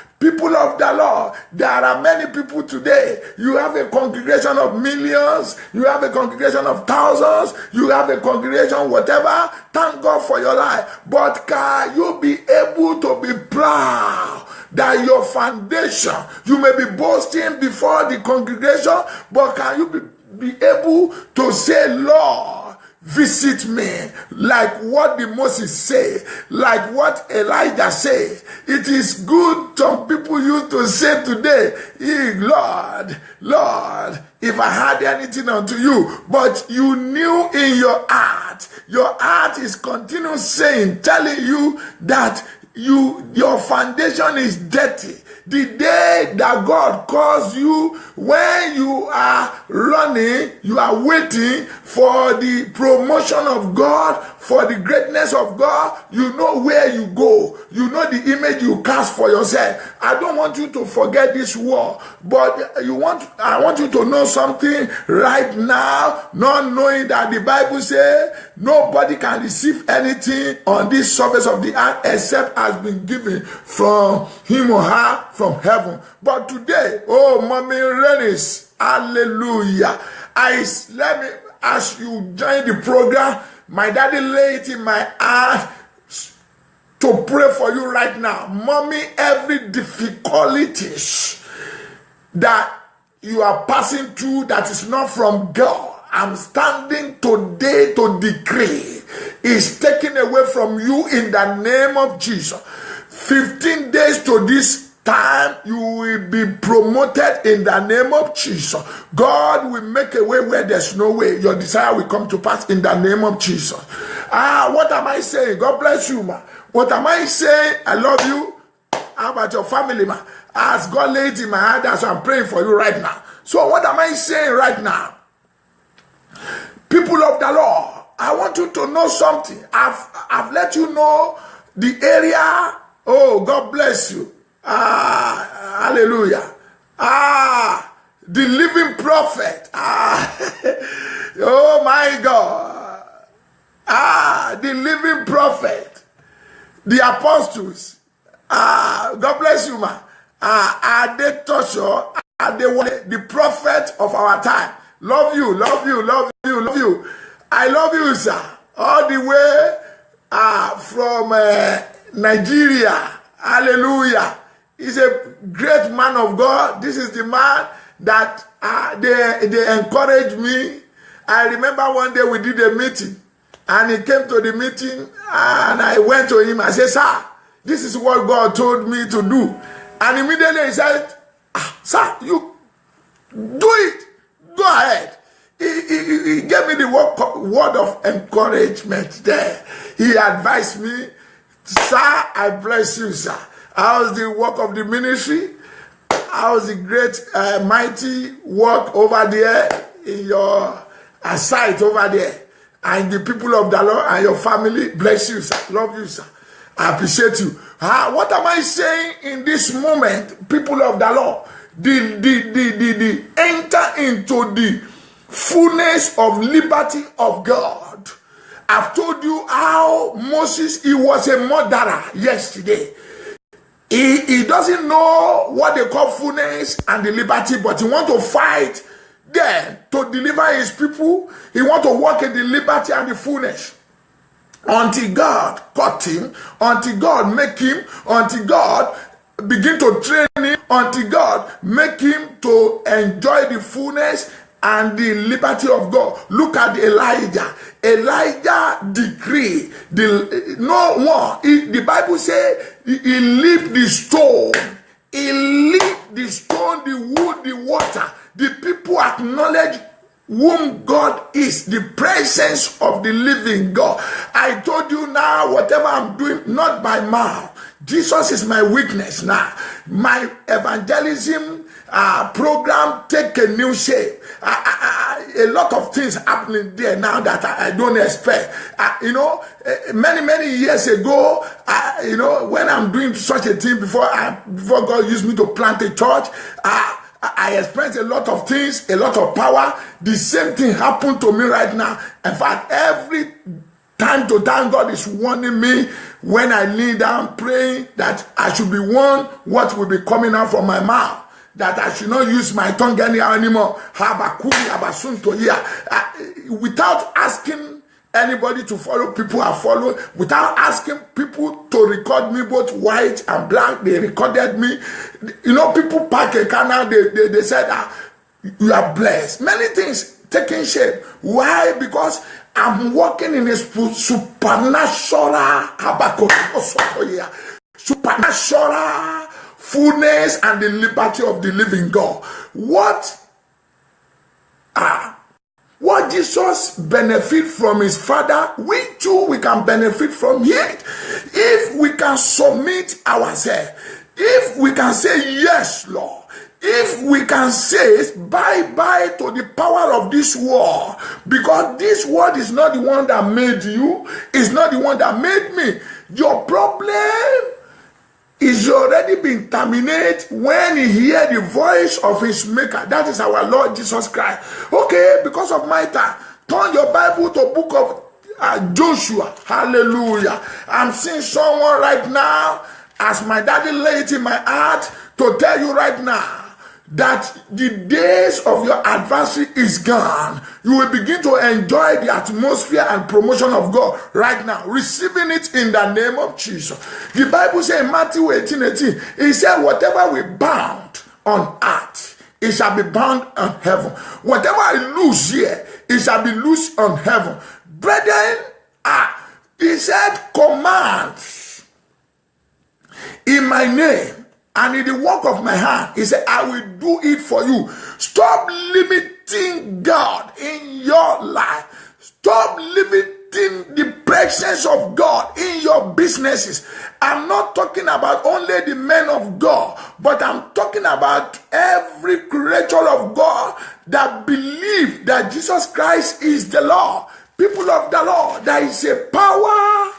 there are many people today. You have a congregation of millions, you have a congregation of thousands, you have a congregation whatever. Thank God for your life. But can you be able to be proud that your foundation, you may be boasting before the congregation, but can you be able to say, Lord, visit me, like what the Moses said, like what Elijah said. It is good, some people used to say today, hey, Lord, if I had anything unto you, but you knew in your heart is continuous saying, telling you that your foundation is dirty. The day that God calls you, when you are running, you are waiting for the promotion of God, for the greatness of God, you know where you go. You know the image you cast for yourself. I don't want you to forget this war, but I want you to know something right now, not knowing that the Bible says nobody can receive anything on this surface of the earth except has been given from him or her from heaven. But today, oh, Mommy Renis, hallelujah. Let me ask you join the program. My daddy laid it in my heart to pray for you right now. Mommy, every difficulties that you are passing through that is not from God, I'm standing today to decree is taken away from you in the name of Jesus. 15 days to this time, you will be promoted in the name of Jesus. God will make a way where there's no way. Your desire will come to pass in the name of Jesus. What am I saying? God bless you, man. What am I saying? I love you. How about your family, man? As God laid in my heart, that's why I'm praying for you right now. So what am I saying right now? People of the Lord, I want you to know something. I've let you know the area. Oh, God bless you. Hallelujah. The living prophet. Oh my God. The living prophet. The apostles. God bless you, man. The prophet of our time. Love you, love you, love you, love you. I love you, sir. All the way from Nigeria. Hallelujah. He's a great man of God. This is the man that they encouraged me. I remember one day we did a meeting, and he came to the meeting, and I went to him. I said, sir, this is what God told me to do. And immediately he said, sir, you do it. Go ahead. He gave me the word of encouragement there. He advised me, sir, I bless you, sir. How's the work of the ministry? How's the great, mighty work over there in your site over there? And the people of the Lord and your family, bless you, sir. Love you, sir. I appreciate you. What am I saying in this moment, people of the Lord? The enter into the fullness of liberty of God. I've told you how Moses, he was a murderer yesterday. He doesn't know what they call fullness and the liberty, but he wants to fight then to deliver his people. He wants to walk in the liberty and the fullness. Until God caught him, until God make him, until God begin to train him, until God make him to enjoy the fullness and the liberty of God. Look at Elijah. Elijah decreed no more. The Bible says he lifted the stone. He lifted the stone, the wood, the water. The people acknowledge whom God is, the presence of the living God. I told you now, whatever I'm doing, not by mouth. Jesus is my witness now. My evangelism program take a new shape. A lot of things happening there now that I don't expect. Many years ago, when I'm doing such a thing before God used me to plant a church, I experienced a lot of things, a lot of power. The same thing happened to me right now. In fact, every time to time, God is warning me when I kneel down praying that I should be warned what will be coming out from my mouth. That I should not use my tongue anyhow anymore. Without asking anybody to follow, people are following. Without asking people to record me, both white and black, they recorded me. People pack a car now, they said, you are blessed. Many things taking shape. Why? Because I'm walking in a supernatural fullness and the liberty of the living God. What What Jesus benefit from his Father, we too, we can benefit from it. If we can submit ourselves, if we can say, yes, Lord, if we can say bye-bye to the power of this world, because this world is not the one that made you, it's not the one that made me. Your problem is already been terminated when he hear the voice of his maker. That is our Lord Jesus Christ. Okay, because of my time, turn your Bible to book of Joshua. Hallelujah. I'm seeing someone right now, as my daddy laid it in my heart, to tell you right now that the days of your adversary is gone. You will begin to enjoy the atmosphere and promotion of God right now, receiving it in the name of Jesus. The Bible says in Matthew 18:18, it said, whatever we bound on earth, it shall be bound on heaven. Whatever I loose here, it shall be loosed on heaven. Brethren, he said, command in my name, and in the work of my hand, he said, I will do it for you. Stop limiting God in your life. Stop limiting the presence of God in your businesses. I'm not talking about only the men of God, but I'm talking about every creature of God that believe that Jesus Christ is the Lord. People of the Lord, there is a power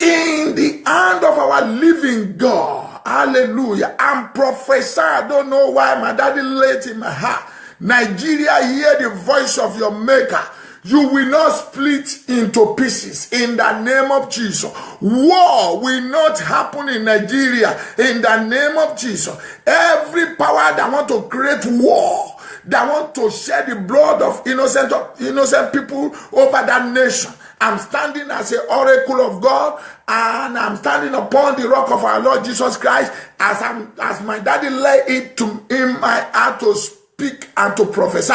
in the hand of our living God. Hallelujah. I'm prophesying. I don't know why my daddy laid in my heart. Nigeria, hear the voice of your maker. You will not split into pieces in the name of Jesus. War will not happen in Nigeria in the name of Jesus. Every power that want to create war, that want to shed the blood of innocent people over that nation, I'm standing as an oracle of God, and I'm standing upon the rock of our Lord Jesus Christ, as my daddy lay it in my heart to speak and to prophesy.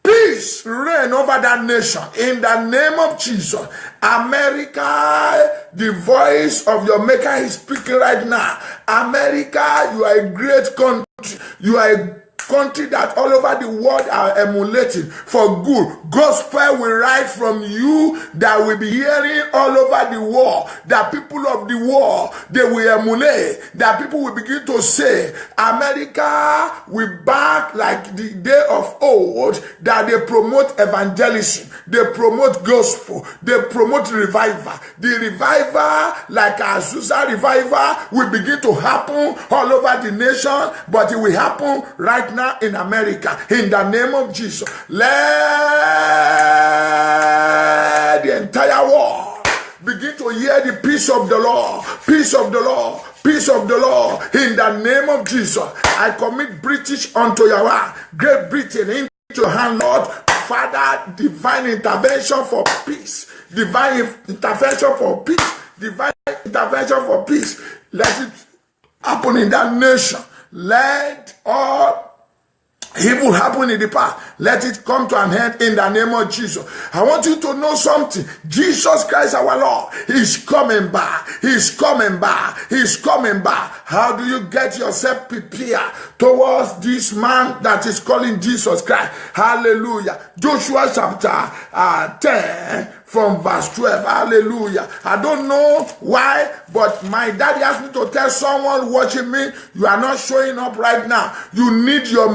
Peace reign over that nation in the name of Jesus. America, the voice of your maker is speaking right now. America, you are a great country. You are a country that all over the world are emulating for good. Gospel will rise from you that will be hearing all over the world. That people of the world, they will emulate. That people will begin to say, America will back like the day of old, that they promote evangelism, they promote gospel, they promote revival. The revival, like Azusa revival, will begin to happen all over the nation, but it will happen right now in America, in the name of Jesus. Let the entire world begin to hear the peace of the Lord, peace of the Lord, peace of the Lord, in the name of Jesus. I commit British unto your hand, Great Britain into your hand, Lord. Father, divine intervention for peace, divine intervention for peace, divine intervention for peace. Let it happen in that nation. Let all evil happen in the past, let it come to an end in the name of Jesus. I want you to know something. Jesus Christ our Lord, he's coming back. He's coming back. He's coming back. How do you get yourself prepared towards this man that is calling Jesus Christ? Hallelujah. Joshua chapter 10 from verse 12. Hallelujah. I don't know why, but my daddy asked me to tell someone watching me, you are not showing up right now. You need your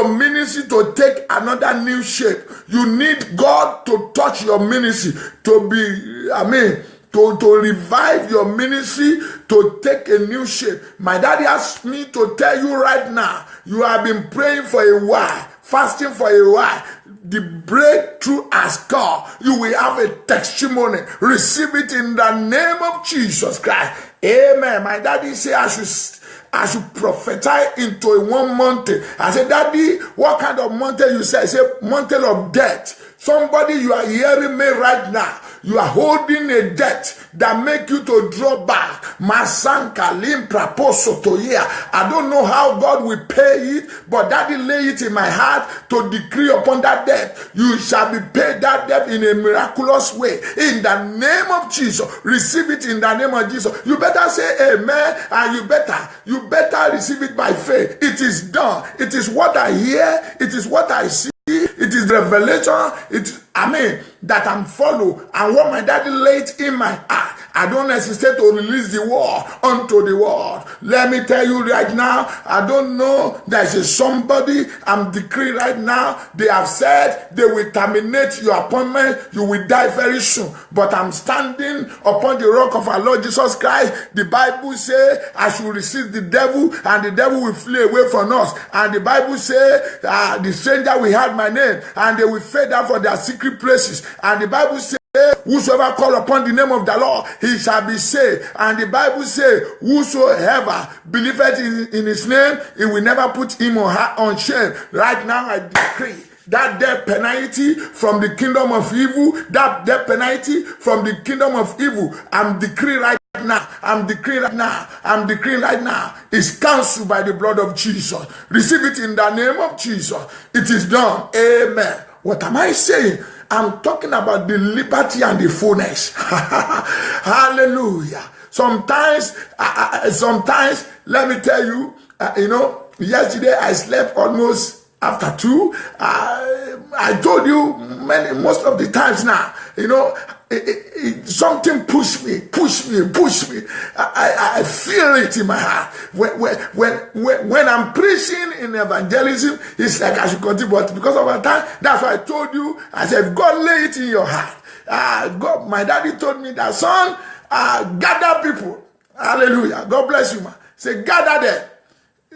ministry to take another new shape. You need God to touch your ministry, to be, to revive your ministry, to take a new shape. My daddy asked me to tell you right now, you have been praying for a while, fasting for a while. The breakthrough has come. You will have a testimony. Receive it in the name of Jesus Christ. Amen. My daddy said I should prophesy into a one mountain. I said, Daddy, what kind of mountain you say? I said, mountain of death. Somebody, you are hearing me right now. You are holding a debt that make you to draw back. Masanka limpra poso to here. I don't know how God will pay it, but Daddy lay it in my heart to decree upon that debt. You shall be paid that debt in a miraculous way. In the name of Jesus. Receive it in the name of Jesus. You better say amen, and you better receive it by faith. It is done. It is what I hear. It is what I see. It is revelation. That I'm follow and what my daddy laid in my heart. I don't necessitate to release the word unto the world. Let me tell you right now, I don't know, there's somebody I'm decreeing right now. They have said they will terminate your appointment. You will die very soon. But I'm standing upon the rock of our Lord Jesus Christ. The Bible says I should resist the devil and the devil will flee away from us. And the Bible says the stranger will hide my name and they will fade out for their secret places. And the Bible says, whosoever call upon the name of the Lord, he shall be saved. And the Bible says, whosoever believeth in his name, he will never put him or her on shame. Right now, I decree that death penalty from the kingdom of evil, that death penalty from the kingdom of evil, I'm decreeing right now, I'm decreeing right now, is cancelled by the blood of Jesus. Receive it in the name of Jesus. It is done. Amen. What am I saying? I'm talking about the liberty and the fullness. Hallelujah. Sometimes, let me tell you, yesterday I slept almost after 2. I told you most of the times now, something push me. I feel it in my heart. When I'm preaching in evangelism, it's like I should continue, but because of our time, that's why I told you, I said, God lay it in your heart. God, my daddy told me that, son, gather people. Hallelujah. God bless you, man. Say, gather them.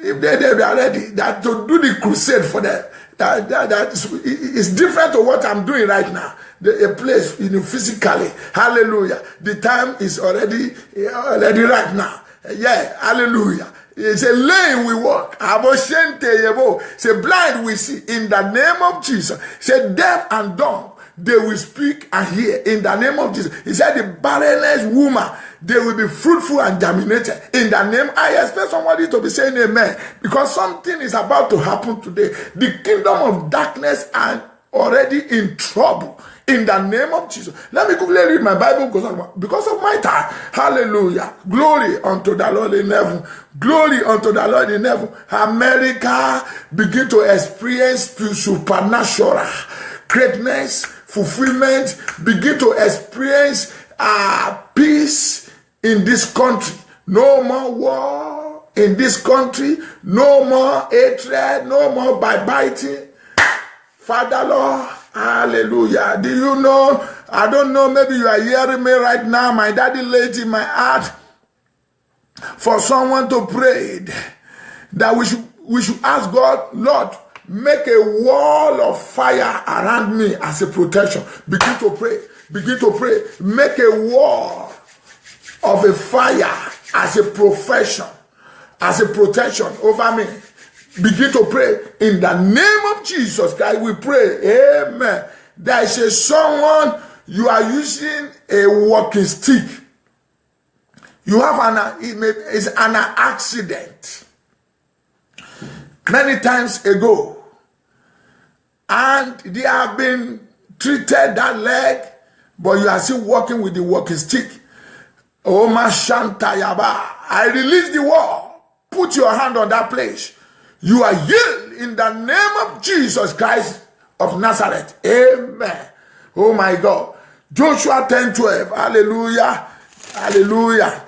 If they are ready, that to do the crusade for them. That is different to what I'm doing right now. A place, physically. Hallelujah. The time is already right now. Yeah, hallelujah. It's a lane we walk. Say blind we see in the name of Jesus. Say deaf and dumb, they will speak and hear in the name of Jesus. He said the barrenless woman, they will be fruitful and germinated in the name. I expect somebody to be saying amen, because something is about to happen today. The kingdom of darkness are already in trouble in the name of Jesus. Let me quickly read my Bible because of my time. Hallelujah. Glory unto the Lord in heaven. Glory unto the Lord in heaven. America begin to experience supernatural greatness, fulfillment, begin to experience peace in this country. No more war in this country. No more hatred. No more backbiting. Father Lord, hallelujah. Do you know? I don't know, maybe you are hearing me right now. My daddy laid in my heart for someone to pray that we should ask God, Lord, make a wall of fire around me as a protection. Begin to pray. Begin to pray. Make a wall of a fire as a profession, as a protection over me. Begin to pray in the name of Jesus Christ. We pray. Amen. There is someone, you are using a walking stick. You have it's an accident many times ago, and they have been treated that leg, but you are still walking with the walking stick. Oh my Shanta Yaba, I release the word. Put your hand on that place. You are healed in the name of Jesus Christ of Nazareth. Amen. Oh my God. Joshua 10:12. Hallelujah. Hallelujah.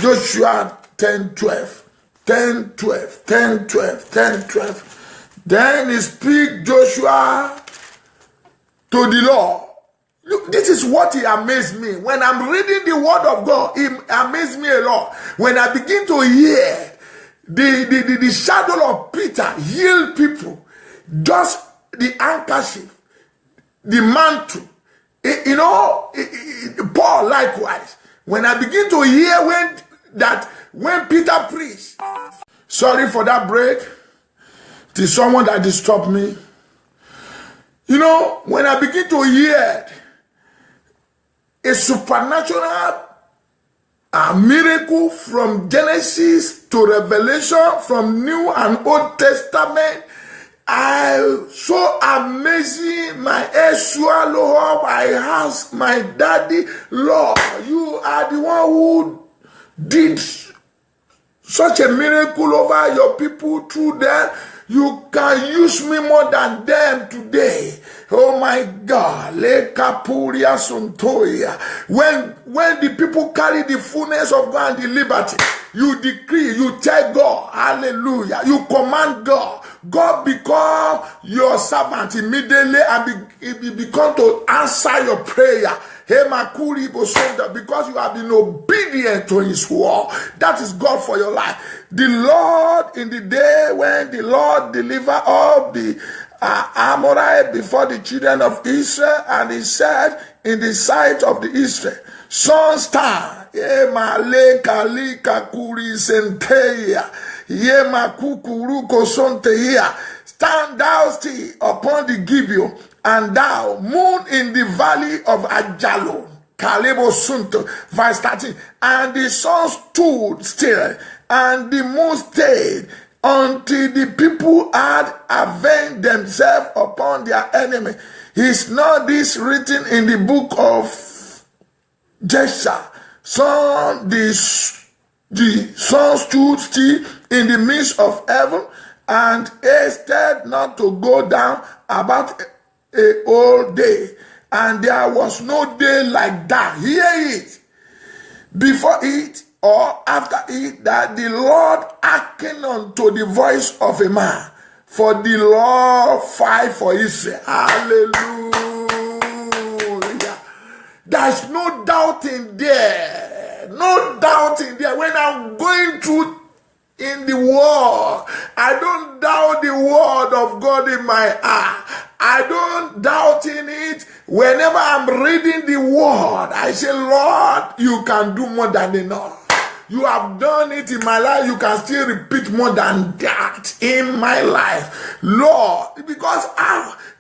Joshua 10:12. 10:12. 10:12. 10:12. Then he speak Joshua to the Lord. Look, this is what he amazed me. When I'm reading the word of God, it amazed me a lot. When I begin to hear the shadow of Peter heal people, just the handkerchief, the mantle, Paul likewise. When I begin to hear when Peter preached, sorry for that break, it is someone that disturbed me. When I begin to hear a supernatural miracle from Genesis to Revelation, from New and Old Testament, I so amazing. My head swallow up. I asked my daddy, Lord, you are the one who did such a miracle over your people through them. You can use me more than them today. Oh my God. When the people carry the fullness of God and the liberty, you decree, you tell God, hallelujah, you command God. God become your servant immediately and he become to answer your prayer. Because you have been obedient to his word. That is God for your life. The Lord, in the day when the Lord delivered all the Amorite before the children of Israel, and he said in the sight of the Israel, son, stand. Stand thou still upon the Gibeon, and thou moon in the valley of Ajalon. Kalebo Sunto, verse 13. And the sun stood still, and the moon stayed, until the people had avenged themselves upon their enemy. Is not this written in the book of Jeshua? The sun stood still in the midst of heaven, and hasted not to go down about a whole day. And there was no day like that. Hear it. Before it or after it, that the Lord hearkened unto the voice of a man. For the Lord fight for Israel. Hallelujah. There's no doubt in there. No doubt in there. When I'm going through in the war, I don't doubt the word of God in my heart. I don't doubt in it. Whenever I'm reading the word, I say, Lord, you can do more than enough. You have done it in my life. You can still repeat more than that in my life. Lord, because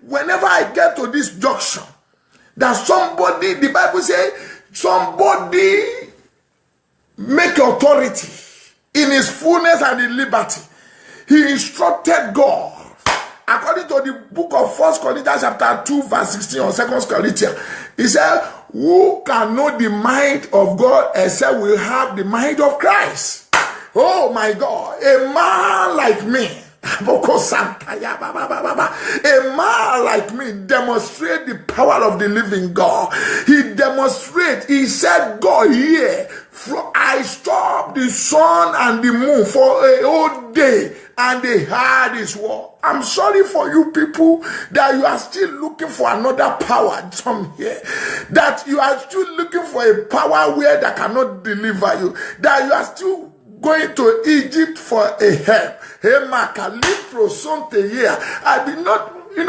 whenever I get to this junction, that somebody, the Bible says, somebody make authority in his fullness and in liberty. He instructed God. According to the book of 1 Corinthians chapter 2 verse 16 or 2 Corinthians, he said, who can know the mind of God except we have the mind of Christ? Oh my God, a man like me, a man like me demonstrate the power of the living God. He demonstrate, he said, God, here, I stopped the sun and the moon for a whole day, and they heard his word. I'm sorry for you people that you are still looking for another power from here. That you are still looking for a power where that cannot deliver you. That you are still going to Egypt for a help. I did not, do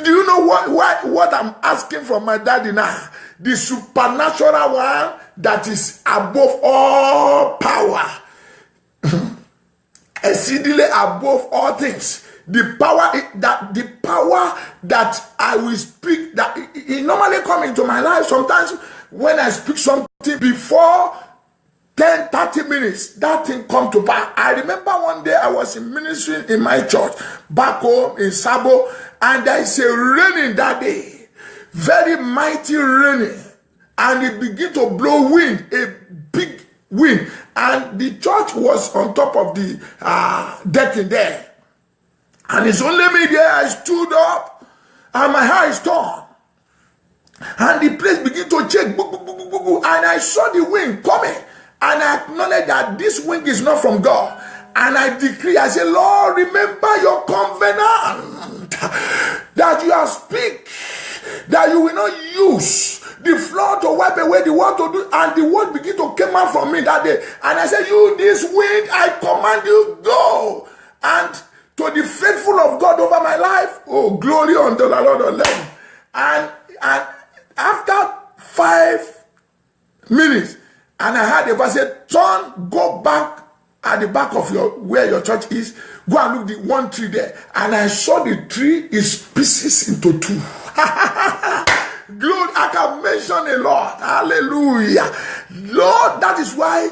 you know what I'm asking from my daddy now? The supernatural one that is above all power. Exceedingly above all things. The power that I will speak, that it normally comes into my life. Sometimes when I speak something before 10-30 minutes, that thing come to pass. I remember one day I was in ministry in my church back home in Sabo, and there is a raining that day, very mighty raining, and it began to blow wind, a big wind, and the church was on top of the decking there, and it's only me there. I stood up, and my hair is torn, and the place began to shake, and I saw the wind coming. And I acknowledge that this wind is not from God. And I decree, I say, Lord, remember your covenant that you have speak, that you will not use the flood to wipe away the word to do. And the word begin to come out from me that day. And I said, you, this wind, I command you, go. And to the faithful of God over my life, oh, glory unto the Lord of them. And after 5 minutes, and I heard the voice say, John, go back at the back of where your church is. Go and look the one tree there. And I saw the tree is pieces into 2. Glory, I can mention a lot. Hallelujah. Lord, that is why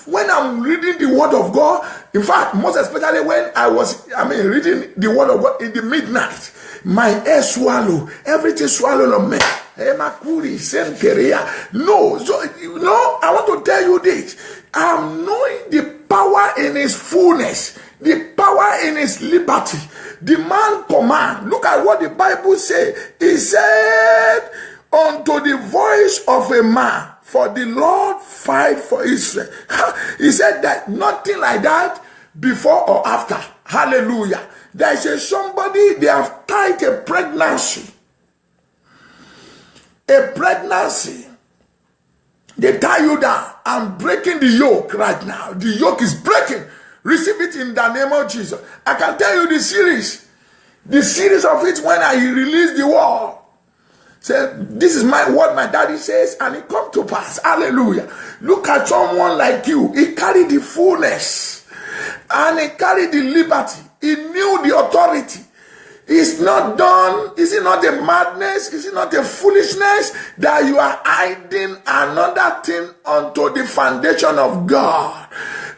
when I'm reading the word of God, in fact, most especially when I was reading the word of God in the midnight, my hair swallow, everything swallow on me. No, so I want to tell you this. I'm knowing the power in his fullness the power in his liberty. The man command. Look at what the Bible says. He said, unto the voice of a man, for the Lord fight for Israel. He said that nothing like that before or after. Hallelujah. There is somebody, they have tied a pregnancy. A pregnancy. They tie you down. I'm breaking the yoke right now. The yoke is breaking. Receive it in the name of Jesus. I can tell you the series. The series of it when I release the word. Say, this is what my daddy says, and it come to pass. Hallelujah. Look at someone like you. He carried the fullness. And he carried the liberty. He knew the authority. It's not done. Is it not a madness? Is it not a foolishness that you are hiding another thing unto the foundation of God?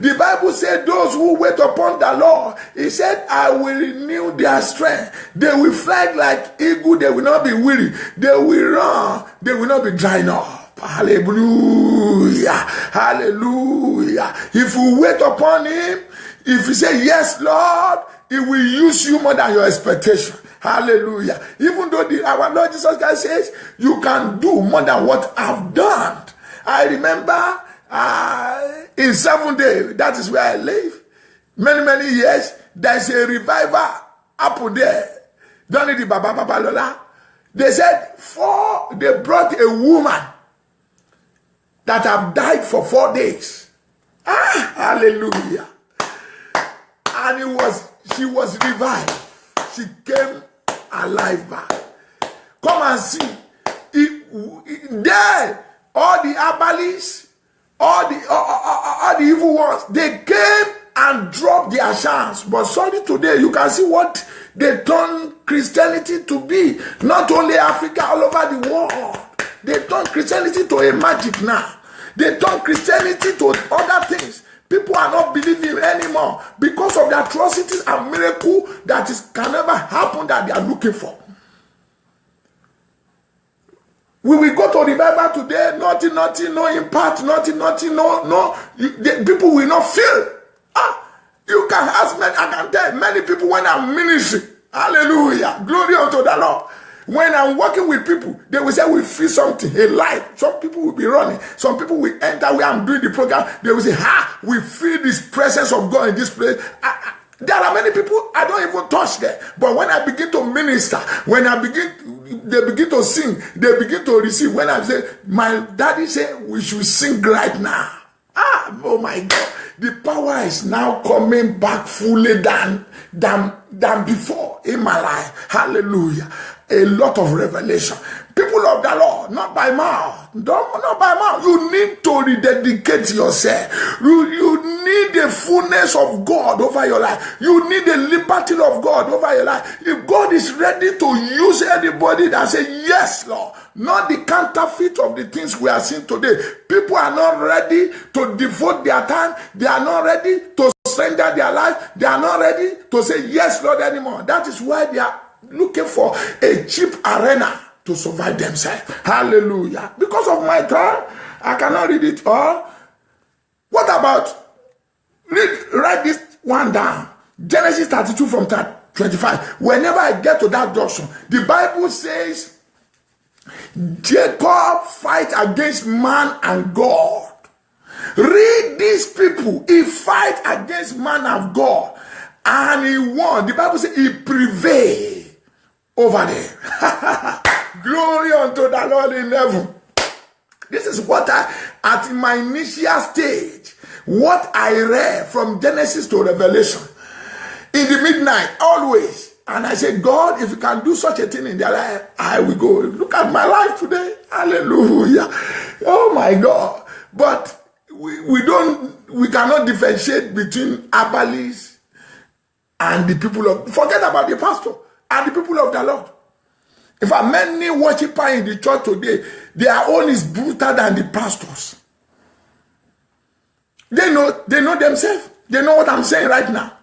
The Bible said those who wait upon the Lord, he said, I will renew their strength. They will fly like eagle. They will not be weary. They will run. They will not be drying up. Hallelujah. Hallelujah. If you wait upon him, if you say, yes, Lord, he will use you more than your expectation. Hallelujah. Even though our Lord Jesus Christ says, you can do more than what I've done. I remember in 7 days, that is where I live. Many years, there's a revival up there. Don't need the Baba Lola. They said, they brought a woman that have died for 4 days. Hallelujah. And she was revived. She came alive back. Come and see. There, all the Abalis, all the evil ones, they came and dropped their chance. But sorry, today you can see what they turned Christianity to be. Not only Africa, all over the world. They turned Christianity to a magic now. They turned Christianity to other things. People are not believing anymore because of the atrocities and miracle that can never happen that they are looking for. We will go to revival today, nothing, no impact, nothing, no. People will not feel. You can ask many, I can tell many people when I'm ministering. Hallelujah. Glory unto the Lord. When I'm working with people, they will say we feel something, a light. Some people will be running. Some people will enter where I'm doing the program. They will say, we feel this presence of God in this place. There are many people, I don't even touch them. But when I begin to minister, they begin to sing, they begin to receive. When I say, my daddy said we should sing right now. Oh my God. The power is now coming back fully than before in my life. Hallelujah. A lot of revelation. People of the Lord, not by mouth. Not by mouth. You need to rededicate yourself. You need the fullness of God over your life. You need the liberty of God over your life. If God is ready to use anybody that says, yes, Lord, not the counterfeit of the things we are seeing today. People are not ready to devote their time. They are not ready to surrender their life. They are not ready to say, yes, Lord, anymore. That is why they are looking for a cheap arena to survive themselves. Hallelujah. Because of my time, I cannot read it all. What about, write this one down. Genesis 32 from 25. Whenever I get to that junction, the Bible says, Jacob fight against man and God. Read these people. He fight against man and God. And he won. The Bible says he prevailed over there. Glory unto the Lord in heaven. This is what at my initial stage, what I read from Genesis to Revelation. In the midnight, always. And I said, God, if you can do such a thing in their life, I will go. Look at my life today. Hallelujah. Oh my God. But we cannot differentiate between Abalis and the people of, forget about the pastor and the people of the Lord. In fact, many worshippers in the church today, their own is brutal than the pastors. They know themselves. They know what I'm saying right now.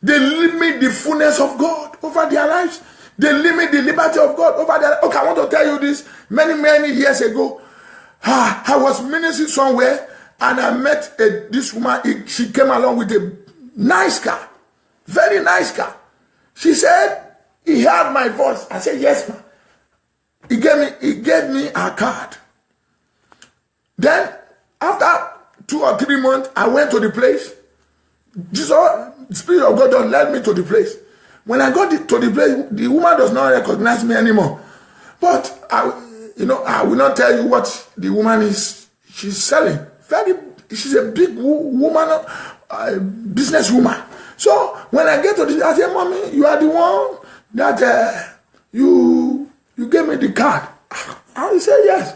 They limit the fullness of God over their lives. They limit the liberty of God over their lives. Okay, I want to tell you this. Many years ago, I was ministering somewhere and I met this woman. She came along with a nice car. Very nice car. She said, he heard my voice. I said, yes, ma'am. He gave me a card. Then, after 2 or 3 months, I went to the place. Jesus, the Spirit of God just led me to the place. When I got to the place, the woman does not recognize me anymore. But I will not tell you what the woman is. She's selling. She's a big woman, business woman. So when I get to this, I say, Mommy, you are the one that you gave me the card. I said, yes.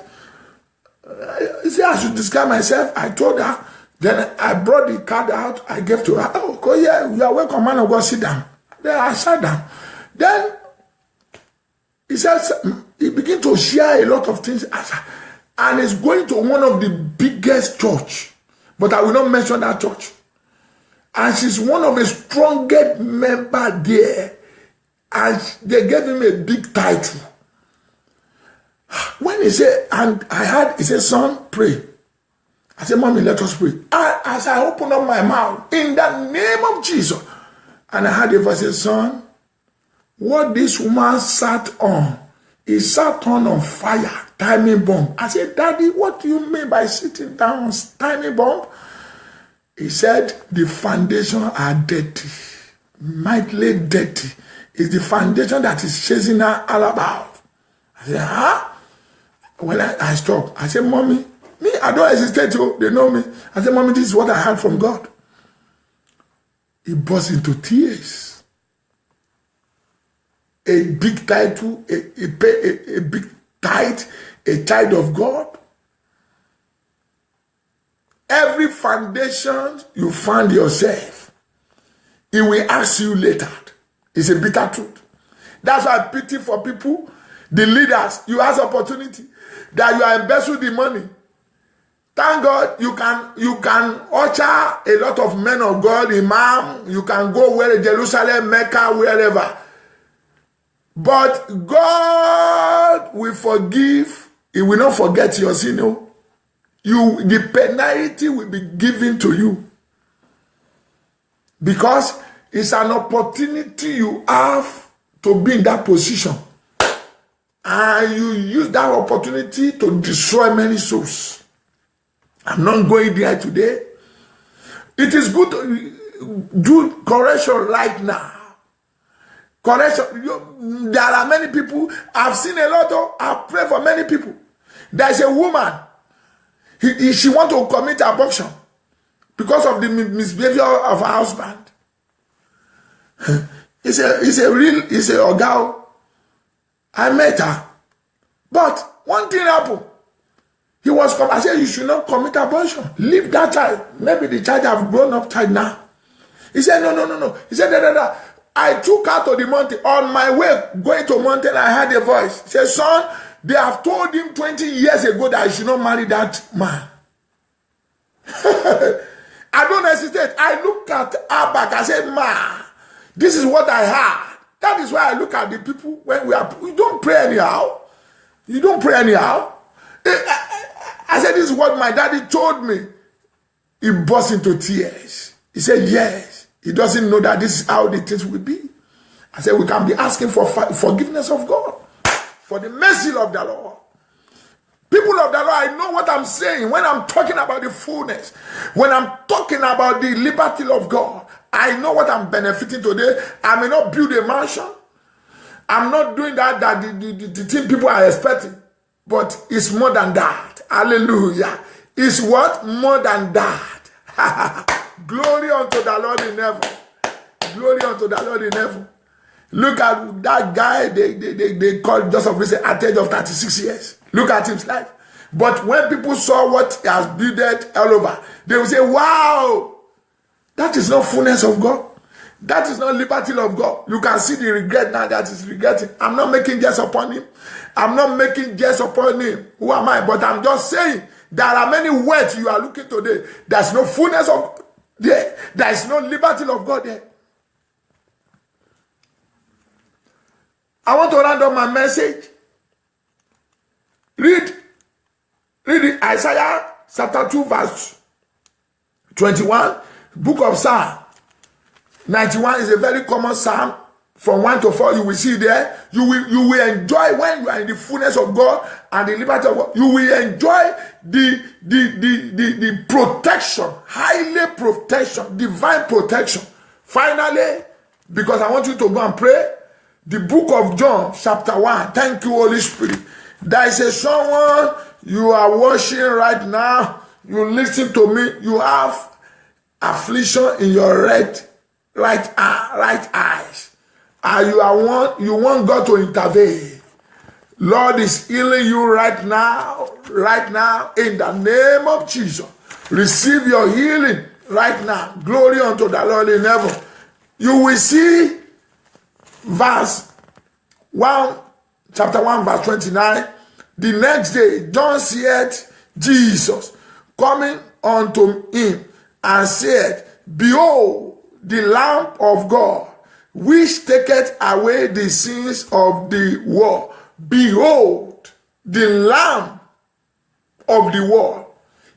He said, I should describe myself. I told her. Then I brought the card out. I gave to her. Oh, okay, yeah, you are welcome, man of God. Sit down. Then I sat down. Then he says, he began to share a lot of things. And he's going to one of the biggest church. But I will not mention that church. And she's one of the strongest members there. And they gave him a big title. When he said, and I heard, he said, son, pray. I said, Mommy, let us pray. As I opened up my mouth, in the name of Jesus, and I heard a voice say, son, what this woman sat on, he sat on fire, timing bomb. I said, Daddy, what do you mean by sitting down on timing bomb? He said, the foundation are dirty, mightily dirty. It's the foundation that is chasing her all about. I said, huh? When I stopped, I said, Mommy, me, I don't hesitate to, they know me. I said, Mommy, this is what I heard from God. He burst into tears. A big title, a big tithe, a child of God. Every foundation you find yourself, he will ask you later. It's a bitter truth. That's why I pity for people, the leaders. You have opportunity that you are embezzling the money. Thank God you can usher a lot of men of God, imam. You can go where Jerusalem, Mecca, wherever. But God will forgive. He will not forget your sin. No. The penalty will be given to you. Because it's an opportunity you have to be in that position. And you use that opportunity to destroy many souls. I'm not going there today. It is good to do correction right now. Correction. There are many people. I've seen a lot of. I've prayed for many people. There's a woman. She wants to commit abortion because of the misbehavior of her husband. It's a girl. I met her. But one thing happened. He was I said, you should not commit abortion. Leave that child. Maybe the child have grown up child now. He said, no. He said, no. I took her to the mountain. On my way going to mountain, I heard a voice. He said, son, they have told him 20 years ago that I should not marry that man. I don't hesitate. I look at her back. I said, ma, this is what I heard. That is why I look at the people when we don't pray anyhow. You don't pray anyhow. I said, this is what my daddy told me. He burst into tears. He said, yes. He doesn't know that this is how the things will be. I said, we can be asking for forgiveness of God, for the mercy of the Lord. People of the Lord, I know what I'm saying when I'm talking about the fullness. When I'm talking about the liberty of God, I know what I'm benefiting today. I may not build a mansion. I'm not doing that the thing people are expecting. But it's more than that. Hallelujah. It's what? More than that. Glory unto the Lord in heaven. Glory unto the Lord in heaven. Look at that guy they called Joseph Christ at the age of 36 years. Look at his life. But when people saw what he has built all over, they will say, wow, that is not fullness of God. That is not liberty of God. You can see the regret now that he's regretting. I'm not making jest upon him. I'm not making jest upon him. Who am I? But I'm just saying there are many words you are looking today. There's no fullness of there. There is no liberty of God there. I want to round up my message. Read Isaiah chapter 2 verse 21, book of Psalm. 91 is a very common psalm. From 1 to 4, you will see there. You will enjoy when you are in the fullness of God and the liberty of God. You will enjoy the protection, highly protection, divine protection. Finally, because I want you to go and pray, the book of John, chapter 1. Thank you, Holy Spirit. There is a someone you are watching right now. You listen to me. You have affliction in your right eyes. And you want God to intervene. Lord is healing you right now, in the name of Jesus. Receive your healing right now. Glory unto the Lord in heaven. You will see verse 1, chapter 1, verse 29. The next day, John said, Jesus coming unto him and said, Behold, the Lamb of God, which taketh away the sins of the world. Behold, the Lamb of the world.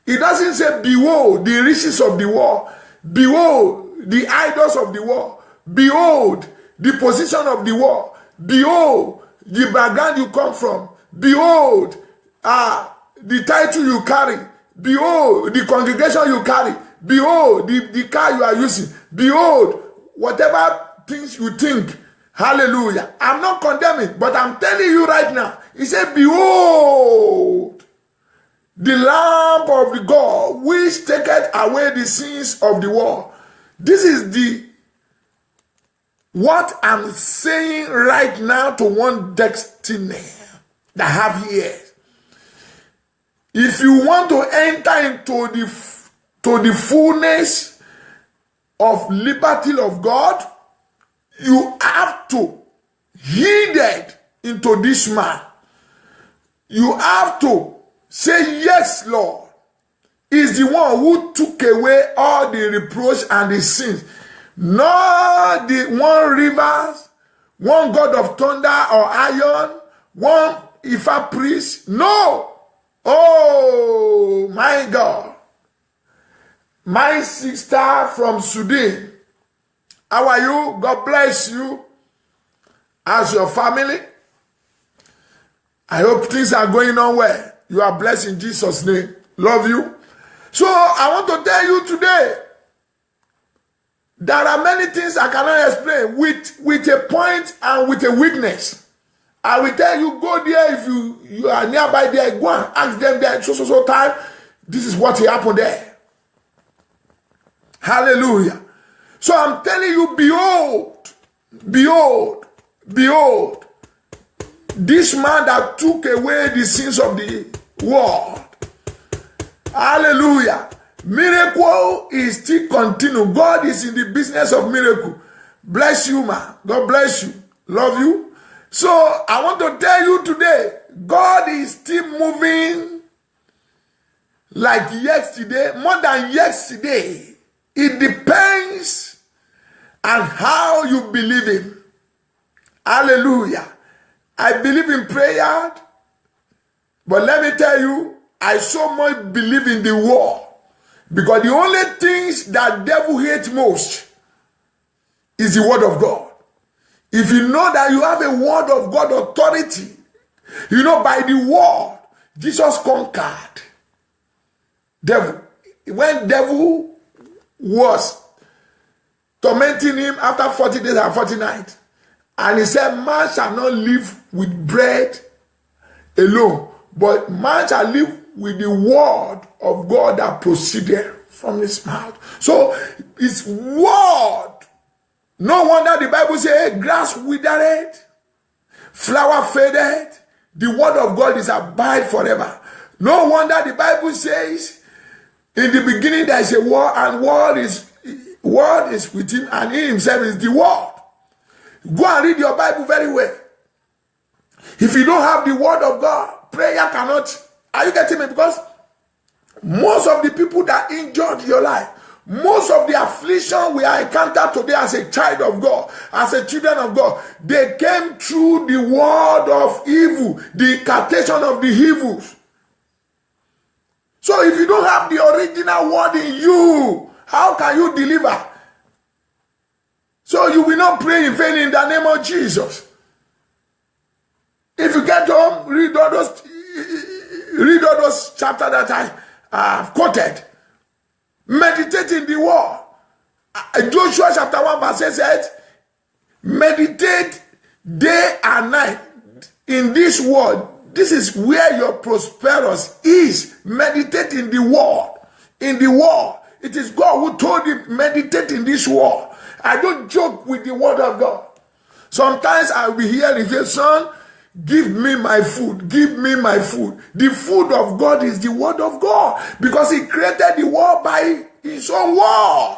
It doesn't say, behold, the riches of the world. Behold, the idols of the world. Behold, the position of the world. Behold, the background you come from. Behold, the title you carry. Behold, the congregation you carry. Behold, the car you are using. Behold, whatever things you think. Hallelujah. I'm not condemning, but I'm telling you right now. He said, behold, the Lamb of the God, which taketh away the sins of the world. This is what I'm saying right now to one destiny that have ears. If you want to enter into the fullness of liberty of God, you have to heed into this man. You have to say, yes, Lord. Is the one who took away all the reproach and the sins. Not the one rivers, one God of thunder or iron, one Ifa priest. No. Oh, my God. My sister from Sudan. How are you? God bless you. As your family. I hope things are going on well. You are blessed in Jesus' name. Love you. So I want to tell you today, there are many things I cannot explain with a point and with a weakness. I will tell you, go there if you are nearby there, go and ask them there, so time. This is what happened there. Hallelujah. So I'm telling you, behold, behold, behold, this man that took away the sins of the world. Hallelujah. Miracle is still continue. God is in the business of miracle. Bless you, man. God bless you. Love you. So I want to tell you today, God is still moving like yesterday, more than yesterday. It depends on how you believe Him. Hallelujah. I believe in prayer, but let me tell you, I so much believe in the war. Because the only things that devil hates most is the word of God. If you know that you have a word of God authority, you know by the word, Jesus conquered devil. When devil was tormenting him after 40 days and 40 nights, and he said, man shall not live with bread alone, but man shall live with the word of God that proceeded from his mouth. So it's word. No wonder the Bible says grass withered, flower faded. The word of God is abide forever. No wonder the Bible says in the beginning there is a word, and word is with him, and he himself is the word. Go and read your Bible very well. If you don't have the word of God, prayer cannot. Are you getting me? Because most of the people that injured your life, most of the affliction we are encountered today as a child of God, as a children of God, they came through the word of evil, the incantation of the evils. So if you don't have the original word in you, how can you deliver? So you will not pray in vain in the name of Jesus. If you get home, read all those chapters that I have quoted. Meditate in the word. Joshua chapter 1 verse 8 says, meditate day and night in this word. This is where your prosperous is. Meditate in the word. In the word. It is God who told him, meditate in this word. I don't joke with the word of God. Sometimes I will hear and say, son, give me my food. Give me my food. The food of God is the word of God. Because he created the world by his own word.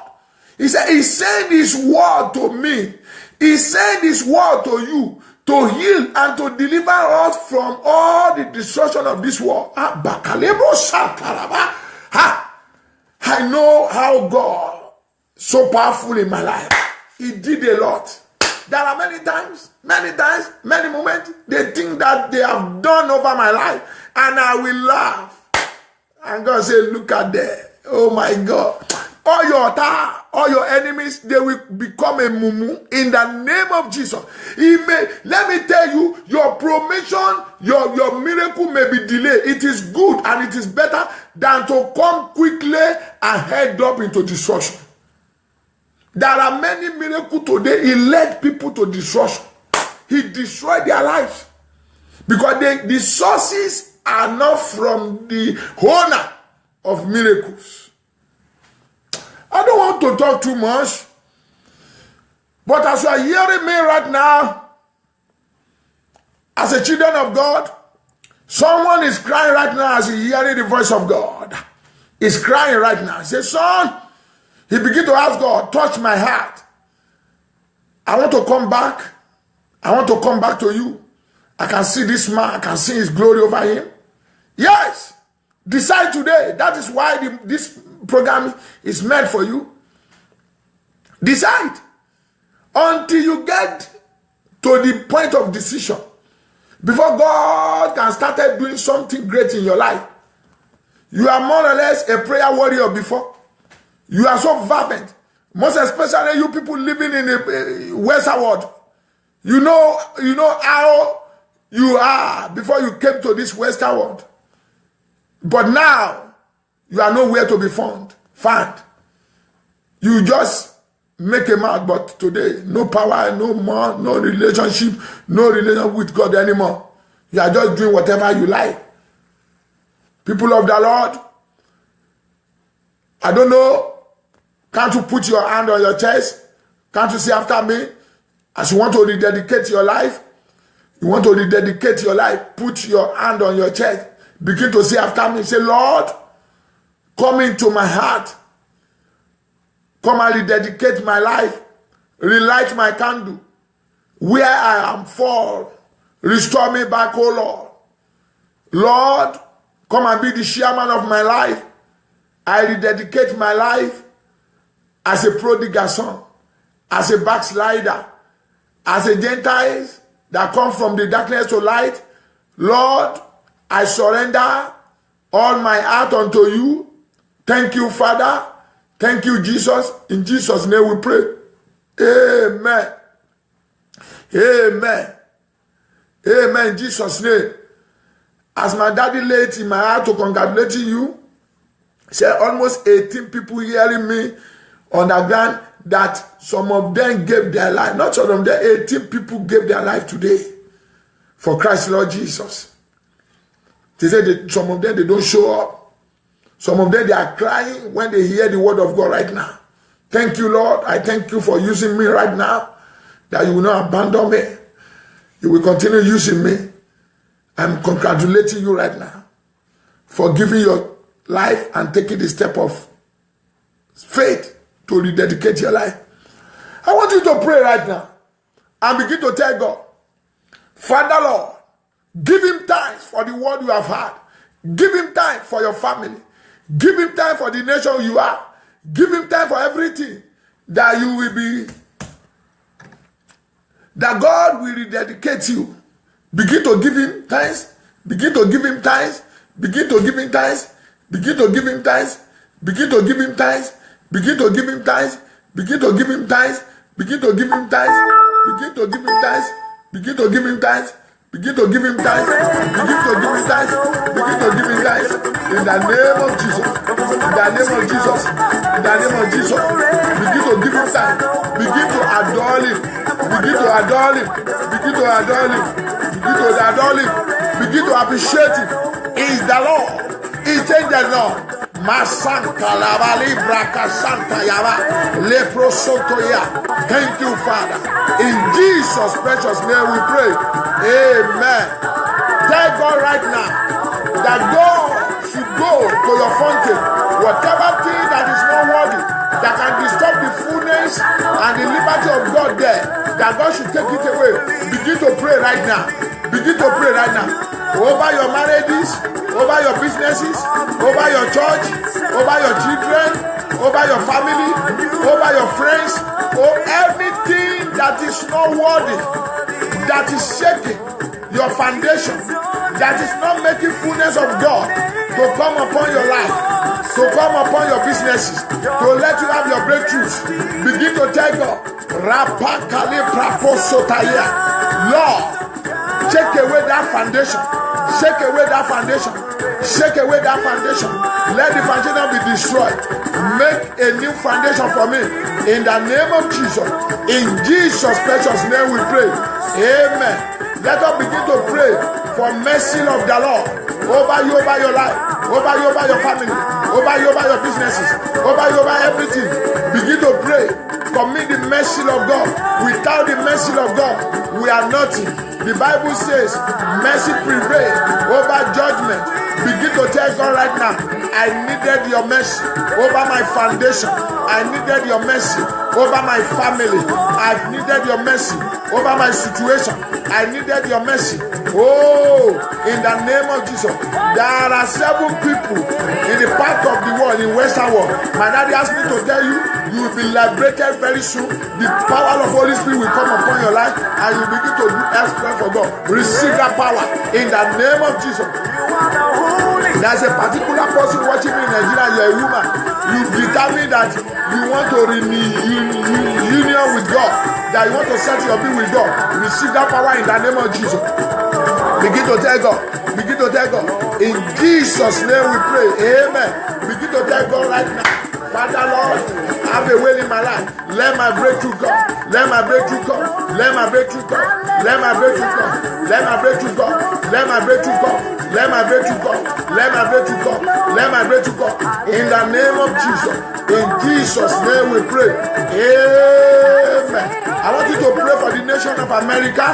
He said, he sent his word to me. He sent his word to you to heal and to deliver us from all the destruction of this world. I know how God so powerful in my life. He did a lot. There are many times, many moments, they think that they have done over my life, and I will laugh. And God said, look at that. Oh my God. All your enemies, they will become a mumu in the name of Jesus. Let me tell you, your promotion, your miracle may be delayed. It is good and it is better than to come quickly and head up into destruction. There are many miracles today. He led people to destruction. He destroyed their lives. Because the sources are not from the owner of miracles. I don't want to talk too much. But as you are hearing me right now, as a children of God, someone is crying right now as you hearing the voice of God. He's crying right now. He says, son, he began to ask God, touch my heart. I want to come back. I want to come back to you. I can see this man. I can see his glory over him. Yes. Decide today. That is why this program is meant for you. Decide. Until you get to the point of decision. Before God can start doing something great in your life. You are more or less a prayer warrior before. You are so fervent. Most especially you people living in the Western world. You know how you are before you came to this Western world. But now, you are nowhere to be found. You just make a mouth, but today, no power, no more, no relationship with God anymore. You are just doing whatever you like. People of the Lord, I don't know, can't you put your hand on your chest? Can't you say after me? As you want to rededicate your life, put your hand on your chest. Begin to say after me, say, Lord, come into my heart. Come and rededicate my life. Relight my candle. Where I am fall, restore me back, oh Lord. Lord, come and be the chairman of my life. I rededicate my life as a prodigal son, as a backslider, as a Gentile that come from the darkness to light. Lord, I surrender all my heart unto you. Thank you, Father. Thank you, Jesus. In Jesus' name we pray. Amen. Amen. Amen. In Jesus' name. As my daddy laid in my heart to congratulate you, say almost 18 people hearing me on the ground that some of them gave their life. Not some of them, 18 people gave their life today for Christ Lord Jesus. They said that some of them, they don't show up. Some of them, they are crying when they hear the word of God right now. Thank you, Lord. I thank you for using me right now, that you will not abandon me. You will continue using me. I'm congratulating you right now for giving your life and taking the step of faith to rededicate your life. I want you to pray right now and begin to tell God, Father Lord, give him thanks for the word you have had. Give him time for your family. Give him time for the nation you are. Give him time for everything that you will be, that God will rededicate you. Begin to give him thanks. Begin to give him thanks. Begin to give him thanks. Begin to give him thanks. Begin to give him thanks. Begin to give him thanks. Begin to give him thanks. Begin to give him thanks. Begin to give him thanks. Begin to give him thanks. Begin to give him thanks. Begin to give him thanks. Begin to give him thanks. In the name of Jesus. In the name of Jesus. In the name of Jesus. Begin to give him thanks. Begin to adore him. Begin to adore him. Begin to adore him. Begin to adore him. Begin to appreciate him. He is the Lord. He changed the Lord. Masanta Lavali Braka Santa Yava Lepro Sotoya. Thank you, Father. In Jesus' precious name we pray. Amen. Tell God right now that God should go to your fountain. Whatever thing that is not worthy, that can disturb the fullness and the liberty of God there, that God should take it away. Begin to pray right now. Begin to pray right now. Over your marriages, over your businesses, over your church, over your children, over your family, over your friends, or everything that is not worthy, that is shaking your foundation, that is not making fullness of God to come upon your life, to come upon your businesses, to let you have your breakthroughs. Begin to tell God, Lord, take away that foundation. Shake away that foundation. Shake away that foundation. Let the foundation be destroyed. Make a new foundation for me. In the name of Jesus. In Jesus' precious name we pray. Amen. Let us begin to pray for mercy of the Lord over you, over your life, over you, over your family, over you, over your businesses, over you, over everything. Begin to pray. Commit the mercy of God. Without the mercy of God, we are nothing. The Bible says mercy prevails over judgment. Begin to tell God right now, I needed your mercy over my foundation. I needed your mercy over my family. I've needed your mercy over my situation. I needed your mercy. Oh, in the name of Jesus. There are 7 people in the part of the world, in Western world. My daddy asked me to tell you, you will be liberated very soon. The power of Holy Spirit will come upon your life and you begin to do exploit for God. Receive that power in the name of Jesus. There's a particular person watching me in Nigeria. You're a woman. You determine that you want to renew union with God, that you want to set your being with God. Receive that power in the name of Jesus. Begin to tell God. Begin to tell God. In Jesus' name we pray. Amen. Begin to tell God right now. Father Lord, have a way in my life. Let my breakthrough come. Let my breakthrough come. Let my breakthrough come. Let my breakthrough come. Let my breakthrough come. Let my breakthrough come. Let my breakthrough come. Let my breakthrough come. Let my breakthrough come. In the name of Jesus. In Jesus' name we pray. Amen. I want you to pray for the nation of America,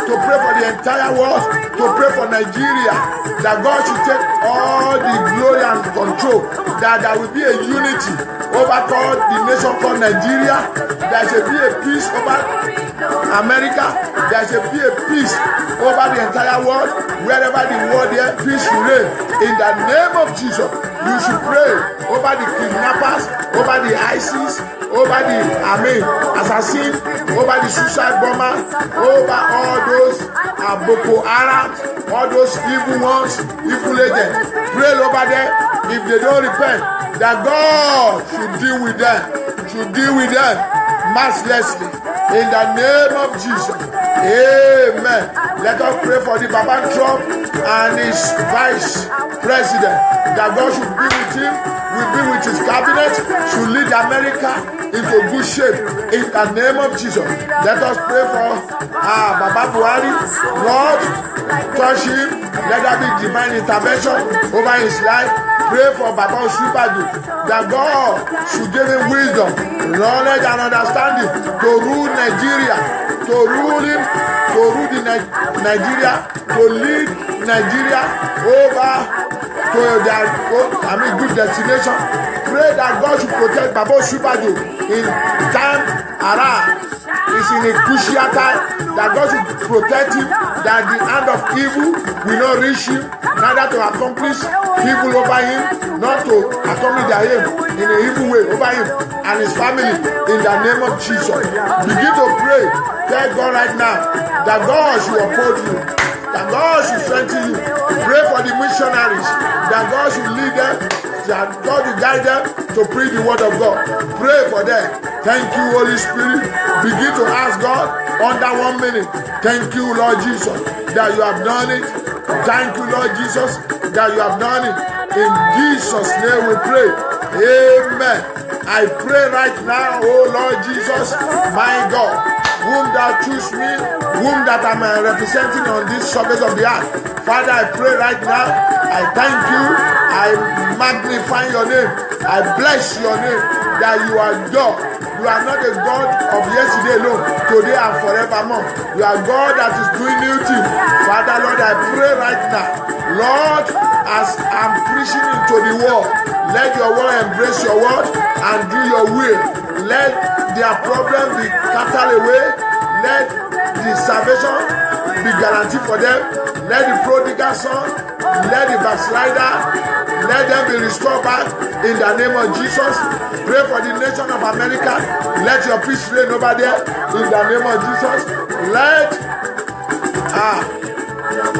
to pray for the entire world, to pray for Nigeria, that God should take all the glory and control, that there will be a unity over the nation called Nigeria. There should be a peace over America. There should be a peace over the entire world. Wherever the world is, peace should reign. In the name of Jesus, you should pray over the kidnappers, over the ISIS, over the assassin, over the suicide bomber, over all those Boko Haram, all those evil ones, evil agents. Pray over them. If they don't repent, that God should deal with them, mercilessly. In the name of Jesus. Amen. Let us pray for the Baba Trump and his vice president, that God should be with him, will be with his cabinet, should lead America into good shape. In the name of Jesus. Let us pray for Baba Buhari. Lord, touch him. Let there be divine intervention over his life. Pray for Baba Osinbajo, that God should give him wisdom, knowledge and understanding to rule Nigeria, to rule him, to rule Nigeria, to lead Nigeria over to their good destination. Pray that God should protect Baba Osinbajo in time around. It's in a crucial time, that God should protect him, that the hand of evil will not reach him, neither to accomplish evil over him, not to accomplish their aim in an evil way over him and his family. In the name of Jesus, begin to pray. Tell God right now that God should uphold you, that God should strengthen you. Pray for the missionaries, that God should lead them that God will guide them to preach the word of God. Pray for them. Thank you, Holy Spirit. Begin to ask God under 1 minute. Thank you, Lord Jesus, that you have done it. Thank you, Lord Jesus, that you have done it. In Jesus' name we pray. Amen. I pray right now, oh Lord Jesus, my God, whom thou choose me, whom that I'm representing on this surface of the earth. Father, I pray right now, I thank you, I magnify your name, I bless your name, that you are God. You are not a God of yesterday alone, today and forevermore. You are God that is doing new things. Father, Lord, I pray right now, Lord, as I'm preaching into the world, let your word embrace your word and do your will. Let their problem be scattered away. Let the salvation be guaranteed for them. Let the prodigal son, let the backslider, let them be restored back in the name of Jesus. Pray for the nation of America. Let your peace reign over there in the name of Jesus. Let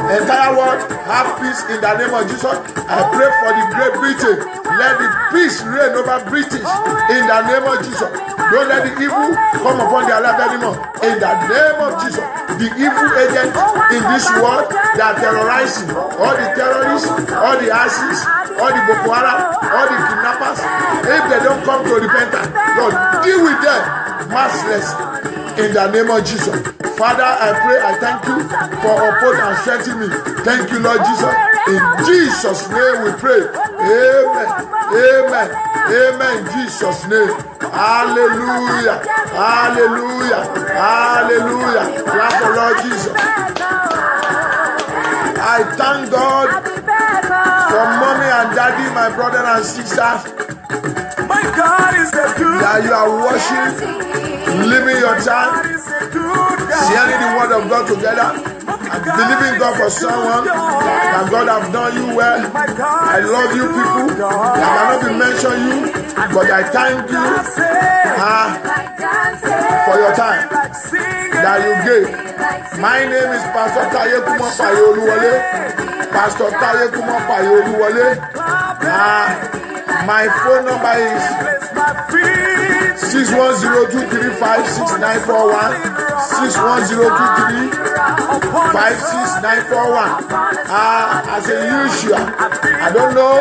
entire world have peace in the name of Jesus. I pray for the Great Britain. Let the peace reign over British in the name of Jesus. Don't let the evil come upon their life anymore. In the name of Jesus. The evil agents in this world that are terrorizing, all the terrorists, all the ISIS, all the Boko Haram, all the kidnappers, if they don't come to repentance, Lord, deal with them merciless in the name of Jesus. Father, I pray, I thank you for upholding and strengthening me. Thank you, Lord Jesus. In Jesus' name we pray. Amen. Amen. Amen. In Jesus' name. Hallelujah. Hallelujah. Hallelujah. Clap for Lord Jesus. I thank God for mommy and daddy, my brother and sister, My God is the good. that you are worshiping, living your time, sharing the word of God together, and believing God for someone that God have done you well. I love you people. I cannot be mention you, but I thank you for your time that you gave. My name is Pastor Taye Kumopaye Oluwole. Pastor Taye Kumopaye Oluwole. My phone number is 610-235-6941. 610-235-6941. As a usual, I don't know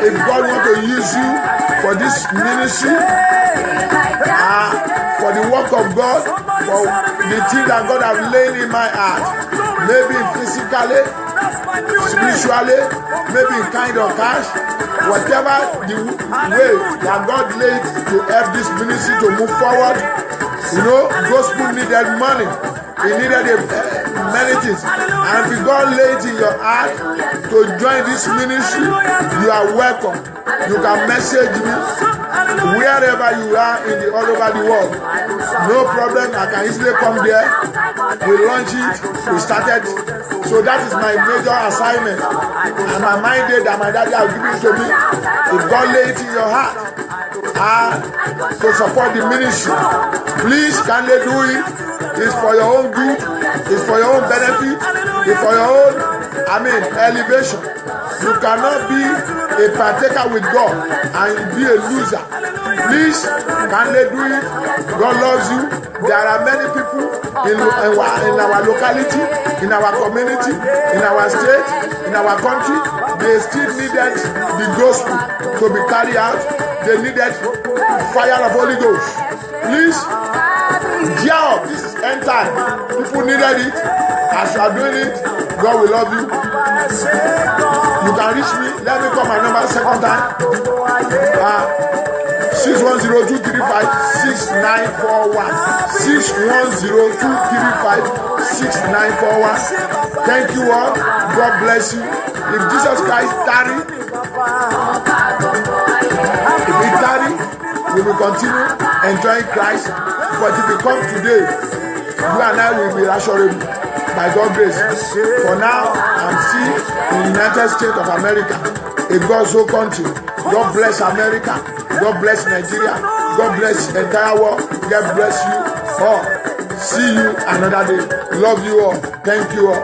if God wants to use you for this ministry, for the work of God, for the thing that God has laid in my heart, maybe physically, spiritually, maybe in kind of cash, whatever the way that God laid to help this ministry to move forward. You know, gospel needed money. It needed many things. And if God laid in your heart to join this ministry, you are welcome. You can message me wherever you are all over the world. No problem. I can easily come there. We launch it. We started. So that is my major assignment. And my mandate that my daddy has given to me. If God laid it in your heart to support the ministry, please kindly do it. It's for your own good. It's for your own benefit. It's for your own, elevation. You cannot be a partaker with God and be a loser. Please, kindly do it. God loves you. There are many people in our locality, in our community, in our state, in our country. They still needed the gospel to be carried out. They needed fire of Holy Ghost. Please, gear up. This is end time. People needed it. As you are doing it, God will love you. You can reach me. Let me call my number second time. 610-235-6941. 610-235-6941. Thank you all. God bless you. If Jesus Christ tarry, we will continue enjoying Christ. But if you come today, you and I will be assured by God's grace. For now, I'm still in the United States of America, a God's whole country. God bless America. God bless Nigeria. God bless the entire world. God bless you all. See you another day. Love you all. Thank you all.